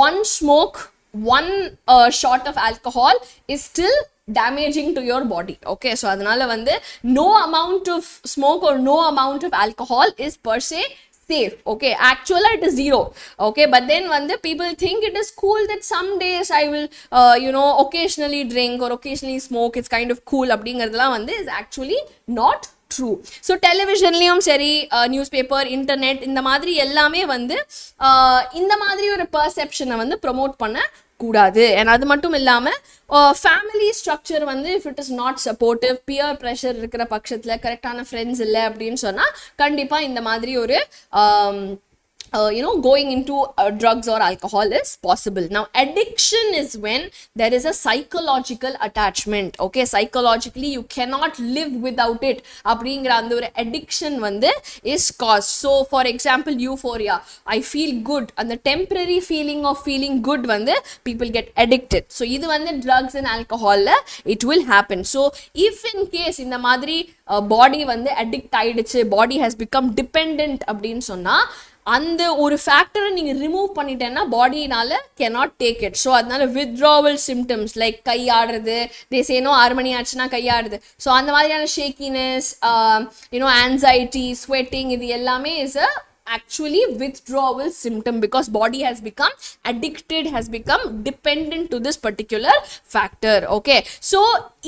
one smoke, one shot of alcohol is still damaging to your body, okay. So adanal vande no amount of smoke or no amount of alcohol is per se safe, okay. Actually it is zero, okay, but then vande people think it is cool that some days I will occasionally drink or occasionally smoke, it's kind of cool அப்படிங்கிறதுலாம் வந்து is actually not true. So televisionலயும் சரி, newspaper, internet, இந்த மாதிரி எல்லாமே வந்து இந்த மாதிரி ஒரு perception வந்து promote பண்ண கூடாது. And அது மட்டும் இல்லாம ஃபேமிலி ஸ்ட்ரக்சர் வந்து if it is not supportive, peer pressure இருக்கிற பட்சத்துல கரெக்டான ஃப்ரெண்ட்ஸ் இல்லை அப்படின்னு சொன்னா கண்டிப்பா இந்த மாதிரி ஒரு going into drugs or alcohol is possible. Now addiction is when there is a psychological attachment, okay. Psychologically you cannot live without it அப்படிங்கிற அந்த ஒரு addiction வந்து is caused. So for example euphoria, I feel good, and the temporary feeling of feeling good வந்து people get addicted. So இது வந்து drugs and alcohol it will happen. So if in case இந்த மாதிரி body வந்து addict ஆயிடுச்சு, body has become dependent அப்படின்னு சொன்னா அந்த ஒரு ஃபேக்டரை நீங்க ரிமூவ் பண்ணிட்டேன்னா பாடினால cannot take it. ஸோ அதனால withdrawal symptoms like கை ஆடுறது, they say no 6 மணி ஆச்சுன்னா கை ஆடுது, ஸோ அந்த மாதிரியான ஷேக்கினஸ், anxiety, sweating, இது எல்லாமே is a actually withdrawal symptom because body has become addicted, has become dependent to this particular factor. Okay, so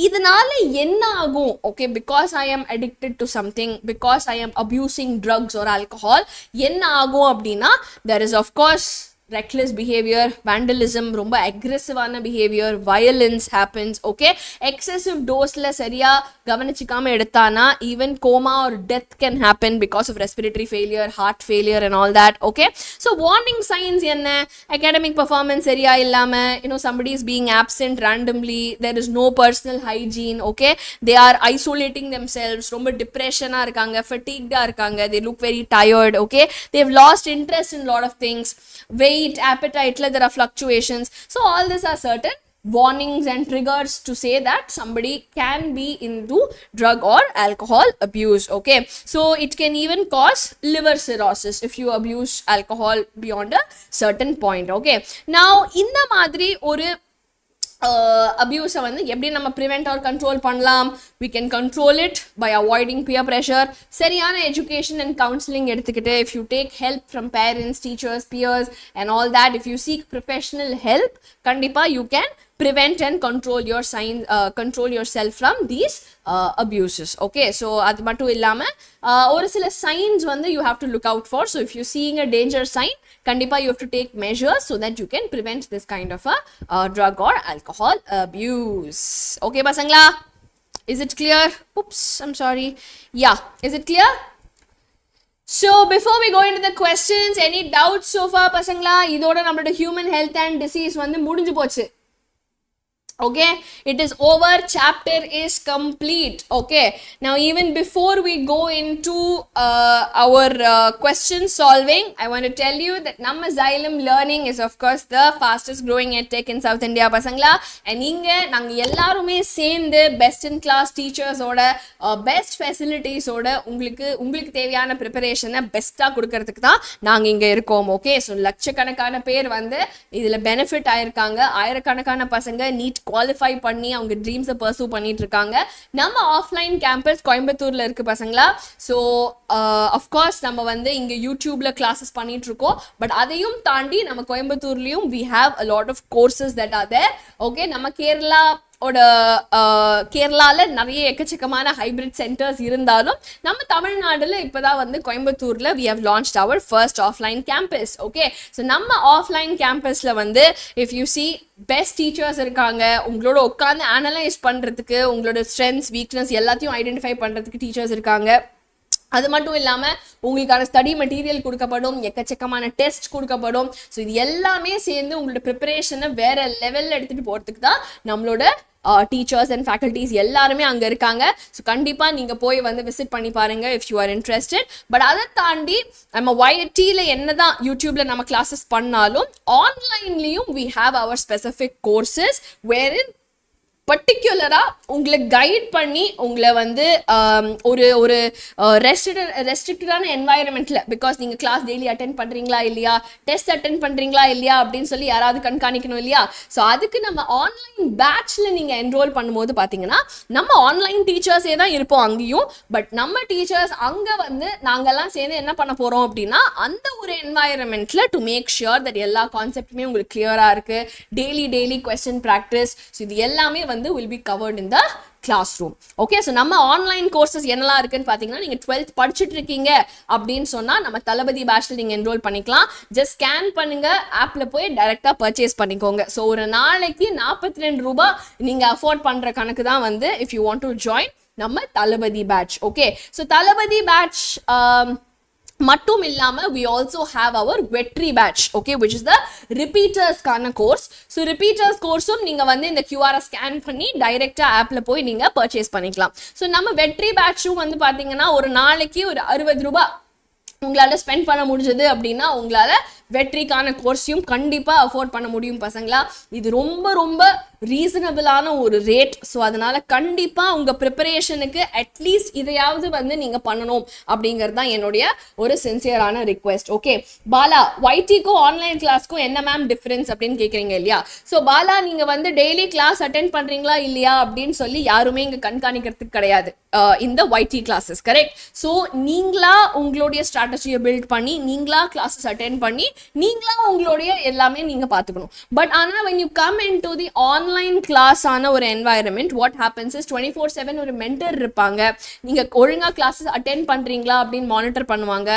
இதனால என்ன ஆகும்? Okay, because I am addicted to something, because I am abusing drugs or alcohol, என்ன ஆகும் அப்படின்னா there is of course reckless behavior, vandalism, ரொம்ப aggressive-ஆன behavior, violence happens. Okay, excessive dose-ல சரியா கவனிச்சிக்காம எடுத்தானா even coma or death can happen because of respiratory failure, heart failure and all that. Okay, so warning signs என்ன? Academic performance சரியா இல்லாம, somebody is being absent randomly, there is no personal hygiene. Okay, they are isolating themselves, ரொம்ப depression-ஆ இருக்காங்க, fatigued-ஆ இருக்காங்க, they look very tired. Okay, they've lost interest in a lot of things, weight, appetite, there are fluctuations. So all these are certain warnings and triggers to say that somebody can be into drug or alcohol abuse. Okay, so it can even cause liver cirrhosis if you abuse alcohol beyond a certain point. Okay, now இந்த மாதிரி ஒரு abuse வந்து எப்படி நம்ம prevent or control பண்ணலாம்? We can control it by avoiding peer pressure, சரியான education and counseling எடுத்துக்கிட்டு, if you take help from parents, teachers, peers and all that, if you seek professional help, கண்டிப்பா you can prevent and control your control yourself from these abuses. Okay, so அது மட்டும் இல்லாம ஒரு சில signs வந்து you have to look out for. So if you seeing a danger sign, கண்டிப்பா you have to take measures so that you can prevent this kind of a drug or alcohol abuse. Okay பசங்களா, is it clear? Oops, I'm sorry. Yeah, is it clear? So before we go into the questions, any doubts so far பசங்களா? இதோட நம்மளோட human health and disease வந்து முடிஞ்சு போச்சு. Okay, it is over, chapter is complete. Okay, now even before we go into our question solving, I want to tell you that Namma Xylem Learning is of course the fastest growing edtech in South India pasangla, and inga nang ellarume சேர்ந்து best in class teachers oda best facilities oda உங்களுக்கு தேவையான preparation பெஸ்டா கொடுக்கிறதுக்கு தான் நாங்க இங்க இருக்கோம். Okay, so லட்சக்கணக்கான பேர் வந்து இதுல benefit ஆயிருக்காங்க, ஆயிரக்கணக்கான பசங்க நீட் குவாலிஃபை பண்ணி அவங்க ட்ரீம்ஸை பர்சூ பண்ணிட்டு இருக்காங்க. நம்ம ஆஃப்லைன் கேம்பஸ் கோயம்புத்தூர்ல இருக்கு பசங்களா. ஸோ அஃப்கோர்ஸ் நம்ம வந்து இங்க யூடியூப்ல கிளாஸஸ் பண்ணிட்டு இருக்கோம், பட் அதையும் தாண்டி நம்ம கோயம்புத்தூர்லயும் we have a lot of courses that are there. Okay, நம்ம கேரளால நிறைய எக்கச்சக்கமான ஹைபிரிட் சென்டர்ஸ் இருந்தாலும் நம்ம தமிழ்நாடுல இப்பதான் வந்து கோயம்புத்தூர்ல we have launched our first offline campus. Okay, so நம்ம ஆஃப்லைன் கேம்பஸ்ல வந்து if you see best teachers இருக்காங்க, உங்களோட உட்காந்து அனலைஸ் பண்றதுக்கு, உங்களோட ஸ்ட்ரென்த்ஸ் வீக்னஸ் எல்லாத்தையும் ஐடென்டிஃபை பண்றதுக்கு டீச்சர்ஸ் இருக்காங்க. அது மட்டும் இல்லாம உங்களுக்கான ஸ்டடி மெட்டீரியல் கொடுக்கப்படும், எக்கச்சக்கமான டெஸ்ட் கொடுக்கப்படும். ஸோ இது எல்லாமே சேர்ந்து உங்களோட ப்ரிப்பரேஷனை வேற லெவல்ல எடுத்துட்டு போறதுக்கு தான் நம்மளோட டீச்சர்ஸ் அண்ட் ஃபேக்கல்டிஸ் எல்லாருமே அங்க இருக்காங்க. ஸோ கண்டிப்பா நீங்க போய் வந்து விசிட் பண்ணி பாருங்க if you are interested. But அதை தாண்டி நம்ம YTல என்னதான் யூடியூப்ல நம்ம கிளாஸஸ் பண்ணாலும் ஆன்லைன்லயும் we have our specific courses wherein பர்டிகுலரா உங்களை கைட் பண்ணி உங்களை வந்து ஒரு ஒரு ரெஸ்ட்ரிக்டடான என்வாயரன்மெண்ட்ல, பிகாஸ் நீங்க கிளாஸ் டெய்லி அட்டென்ட் பண்றீங்களா இல்லையா, டெஸ்ட் அட்டென்ட் பண்றீங்களா இல்லையா அப்படின்னு சொல்லி யாராவது கண்காணிக்கணும் இல்லையா. ஸோ அதுக்கு நம்ம ஆன்லைன் பேட்ச்ல நீங்க என்ரோல் பண்ணும்போது பாத்தீங்கன்னா நம்ம ஆன்லைன் டீச்சர்ஸே தான் இருப்போம் அங்கேயும், பட் நம்ம டீச்சர்ஸ் அங்க வந்து நாங்கெல்லாம் சேர்ந்து என்ன பண்ண போறோம் அப்படின்னா அந்த ஒரு என்வாயரன்மெண்ட்ல டு மேக் ஷுர் தட் எல்லா கான்செப்டுமே உங்களுக்கு கிளியரா இருக்கு, டெய்லி கொஸ்டின் ப்ராக்டிஸ், ஸோ இது எல்லாமே வந்து will be covered in the classroom. Okay, so நம்ம ஆன்லைன் கோர்சஸ் என்னலாம் இருக்குன்னு பாத்தீங்கன்னா, நீங்க 12th படிச்சிட்டு இருக்கீங்க அப்படின்னு சொன்னா நம்ம தளபதி பேட்ச்ல நீங்க என்ரோல் பண்ணிக்கலாம். ஜஸ்ட் ஸ்கேன் பண்ணுங்க, ஆப்ல போய் டைரக்டா பர்ச்சேஸ் பண்ணிக்கோங்க. ஸோ ஒரு நாளைக்கு 42 ரூபாய் நீங்க அஃபோர்ட் பண்ற கணக்கு தான் வந்து if you want to join நம்ம தளபதி பேட்ச். ஓகே, ஸோ தளபதி பேட்ச் மட்டும் இல்லாம we also have our VETRI batch, okay, which is the repeaters கான கோர்ஸ். ஸோ repeaters கோர்ஸும் நீங்க வந்து இந்த QR ஸ்கேன் பண்ணி டைரக்டா ஆப்ல போய் நீங்க பர்ச்சேஸ் பண்ணிக்கலாம். ஸோ நம்ம VETRI பேட்சும் வந்து பாத்தீங்கன்னா ஒரு நாளைக்கு ஒரு 60 ரூபாய் உங்களால ஸ்பெண்ட் பண்ண முடிஞ்சது அப்படின்னா உங்களால வெற்றிக்கான கோர்ஸையும் கண்டிப்பா அஃபோர்ட் பண்ண முடியும் பசங்களா. இது ரொம்ப ரொம்ப ரீசனபிளான ஒரு ரேட். ஸோ அதனால கண்டிப்பா உங்க ப்ரிப்பரேஷனுக்கு அட்லீஸ்ட் இதையாவது வந்து நீங்க பண்ணணும் அப்படிங்கிறது தான் என்னுடைய ஒரு சின்சியரான ரிக்வெஸ்ட். ஓகே பாலா, YT-க்கும் ஆன்லைன் கிளாஸ்க்கும் என்ன மேம் டிஃபரன்ஸ் அப்படின்னு கேட்குறீங்க இல்லையா? ஸோ பாலா, நீங்க வந்து டெய்லி கிளாஸ் அட்டென்ட் பண்றீங்களா இல்லையா அப்படின்னு சொல்லி யாருமே இங்க கண்காணிக்கிறதுக்கு கிடையாது இந்த YT கிளாஸஸ், கரெக்ட்? ஸோ நீங்களா உங்களுடைய ஸ்ட்ராட்டஜியை பில்ட் பண்ணி நீங்களா கிளாஸஸ் அட்டென்ட் பண்ணி நீங்களா உங்களுடைய எல்லாமே நீங்க பார்த்துக்கணும். பட் ஆனால் when you come into the online class ஆன ஒரு என்வாயரன்மெண்ட், வாட் ஹேப்பன்ஸ் இஸ் 24/7 ஒரு மென்டர் இருப்பாங்க. நீங்க ஒழுங்கா கிளாஸஸ் அட்டென்ட் பண்றீங்களா அப்படின்னு மானிட்டர் பண்ணுவாங்க.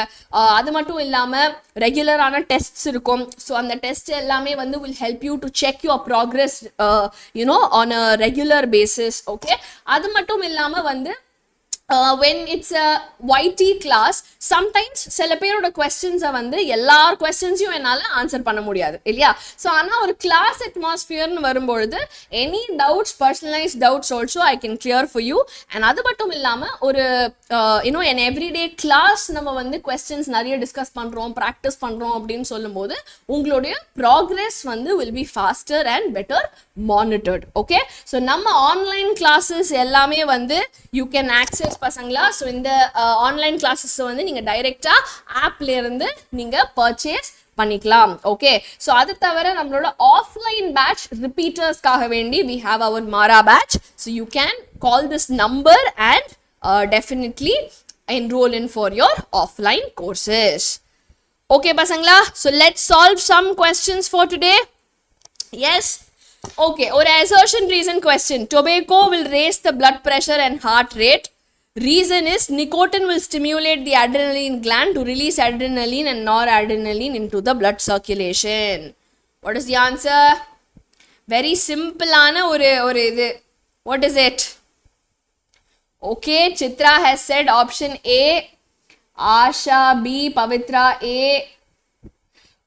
அது மட்டும் இல்லாம ரெகுலரான டெஸ்ட்ஸ் இருக்கும். ஸோ அந்த டெஸ்ட் எல்லாமே வந்து will help you to check your progress on a regular basis. Okay, அது மட்டும் இல்லாம வந்து when it's a YT class, sometimes சில பேரோட questions வந்து எல்லா questions-யும் என்னால ஆன்சர் பண்ண முடியாது இல்லையா? ஸோ ஆனால் ஒரு கிளாஸ் அட்மாஸ்பியர்னு வரும்பொழுது any doubts, personalised doubts also I can clear for you. And அது மட்டும் இல்லாமல் ஒரு an everyday கிளாஸ் நம்ம வந்து questions நிறைய டிஸ்கஸ் பண்ணுறோம், ப்ராக்டிஸ் பண்ணுறோம் அப்படின்னு சொல்லும்போது உங்களுடைய ப்ராக்ரெஸ் வந்து will be faster and better monitored. Okay, so நம்ம ஆன்லைன் கிளாஸஸ் எல்லாமே வந்து you can access பசங்களா. ஸோ இந்த ஆன்லைன் கிளாஸஸ் வந்து நீங்க டைரக்டா ஆப்ல இருந்து நீங்க பர்ச்சேஸ் பண்ணிக்கலாம். ஓகே, ஸோ அது தவிர நம்மளோட ஆஃப்லைன் பேட்ச் ரிப்பீட்டர்ஸ்க்காக வேண்டி we have our MAARA batch. So you can call this number and definitely enroll in for your offline courses. Okay பசங்களா, so let's solve some questions for today. Yes. Okay, or assertion reason question. Tobacco will raise the blood pressure and heart rate. Reason is nicotine will stimulate the adrenaline gland to release adrenaline and noradrenaline into the blood circulation. What is the answer? Very simple ana or idu. What is it? Okay, Chitra has said option A, Asha B, Pavitra A.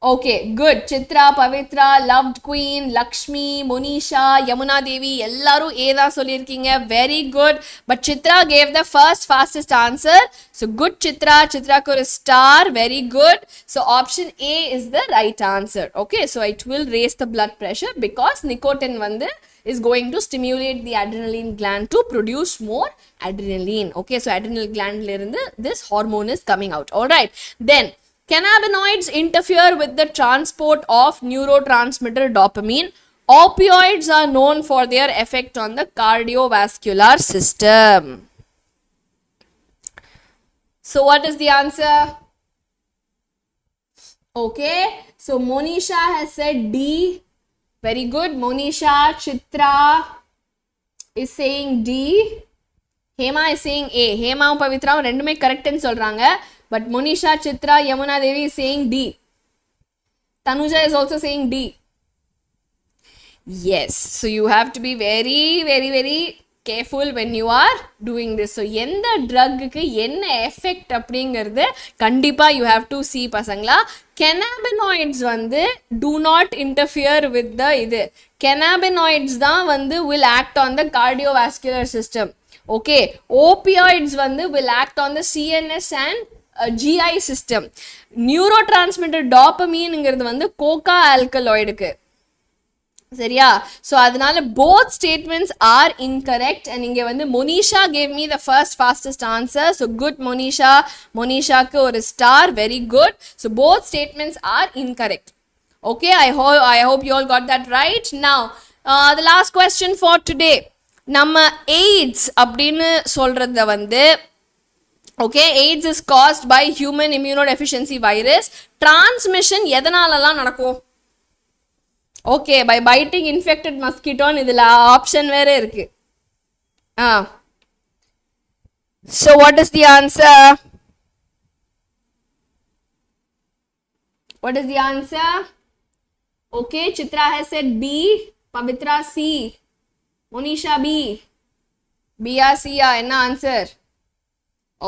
Okay, good. Chitra, Pavitra, Loved Queen, Lakshmi, Monisha, Yamuna Devi, ellaru A da sollirkeenga. Very good. But Chitra gave the fastest answer. So good Chitra. Chitra ko star. Very good. So option A is the right answer. Okay, so it will raise the blood pressure because nicotine vandu is going to stimulate the adrenaline gland to produce more adrenaline. Okay, so adrenal gland la irundhu this hormone is coming out. All right. Then cannabinoids interfere with the transport of neurotransmitter dopamine. Opioids are known for their effect on the cardiovascular system. So what is the answer? Okay, so Monisha has said D. Very good, Monisha. Chitra is saying D. Hema is saying A. Hema and Pavitra rendume correct nu solranga. But Monisha, Chitra, Yamuna Devi is saying D. Tanuja is also saying D. Yes. So you have to be very, very, very careful when you are doing this. So எந்த ட்ரக்குக்கு என்ன effect அப்படிங்கிறது கண்டிப்பா you have to see பசங்களா. cannabinoids வந்து do not interfere with the இது. cannabinoids தான் வந்து will act on the cardiovascular system. Okay, opioids வந்து will act on the CNS and GI system. neurotransmitter dopamineங்கிறது வந்து கோகா ஆல்கலாய்டுக்கு, சரியா? ஸோ அதனால both statements are incorrect. and இங்கே வந்து Monisha gave me the fastest answer. so good Monisha. Monishaக்கு ஒரு star. very good. so both statements are incorrect. okay, I hope you all got that right. now the last question for today. நம்ம AIDS அப்படின்னு சொல்றத வந்து okay, AIDS is caused by human immunodeficiency virus. transmission எதனாலலாம் நடக்கும்? okay, by biting infected mosquito. இதுல option வேற இருக்கு. so what is the answer? what is the answer? okay, Chitra has said B, Pavitra C, Monisha B. B or C ya enna answer?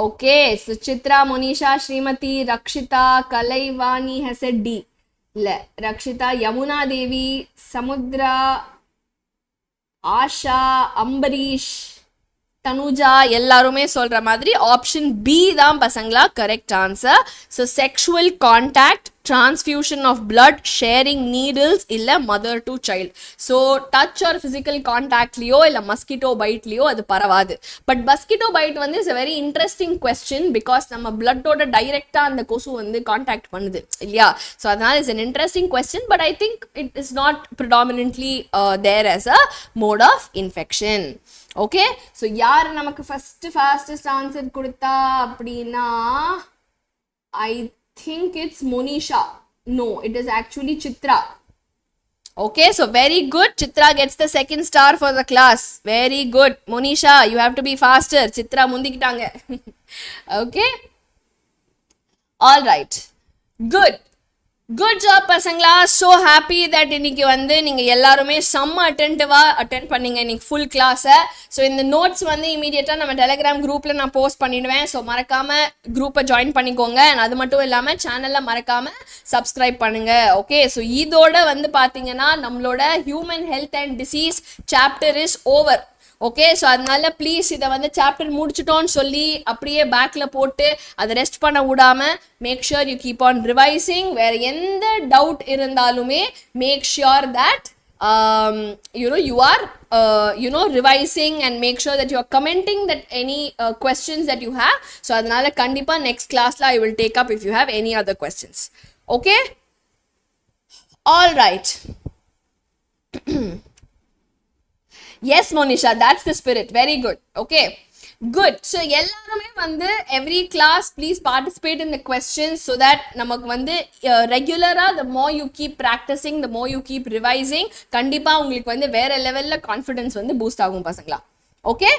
okay, so Chitra, Monisha, Srimati, Rakshita, Kalaivani has said D. Rakshita, Yamuna Devi, Samudra, Asha, Ambarish, Tanuja எல்லாருமே சொல்ற மாதிரி option B தான் பசங்களா correct answer. so sexual contact transfusion of blood, sharing needles, illa mother to child. So touch or physical contact liyo illa mosquito bite liyo adu paravadu. But mosquito bite வந்து is a very interesting question because நம்ம blood ஓட டைரக்டா அந்த கொசு வந்து contact பண்ணுது இல்லையா. So அதனால is an interesting question, but I think it is not predominantly there as a mode of infection. Okay, so யார் நமக்கு fastest answer கொடுத்தா அப்படின்னா I think it's Monisha. No, it is actually Chitra. Okay, so very good. Chitra gets the second star for the class. Very good. Monisha, you have to be faster. Chitra mundikitaanga. Okay. All right. Good. Good job பசங்களா. So happy that இன்னைக்கு வந்து நீங்க எல்லாருமே செம்ம அட்டென்டிவா attend பண்ணீங்க இன்னைக்கு full கிளாஸை. So இந்த நோட்ஸ் வந்து இமீடியட்டா நம்ம டெலிகிராம் குரூப்ல நான் போஸ்ட் பண்ணிடுவேன். ஸோ மறக்காம குரூப்பை ஜாயின் பண்ணிக்கோங்க. அது மட்டும் இல்லாம சேனல்ல மறக்காம சப்ஸ்கிரைப் பண்ணுங்க. ஓகே, ஸோ இதோட வந்து பாத்தீங்கன்னா நம்மளோட human health and disease chapter is over. Okay, so அதனால ப்ளீஸ் இதை வந்து சாப்டர் முடிச்சிட்டோன்னு சொல்லி அப்படியே பேக்ல போட்டு அதை ரெஸ்ட் பண்ண விடாம make sure you keep on revising. வேற எந்த டவுட் இருந்தாலுமே make sure that you are revising and make sure that you are commenting that any questions that you have. So அதனால கண்டிப்பா next classல I will take up if you have any other questions. Okay, all right. Yes Monisha, that's the spirit. Very good. Okay, good. So எல்லாருமே வந்து every class please participate in the questions so that நமக்கு வந்து ரெகுலரா the more you keep practicing, the more you keep revising, கண்டிப்பா உங்களுக்கு வந்து வேற லெவல்ல கான்ஃபிடன்ஸ் வந்து பூஸ்ட் ஆகும் பசங்களா. Okay,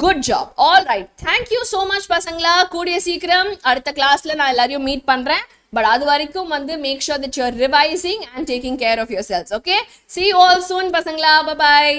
good job. All right, thank you so much பசங்களா. கூடிய சீக்கிரம் அடுத்த கிளாஸ்ல நான் எல்லாரையும் மீட் பண்றேன். But அது வரைக்கும் வந்து make sure that you are revising and taking care of yourselves. Okay, see you all soon பசங்களா. Bye bye.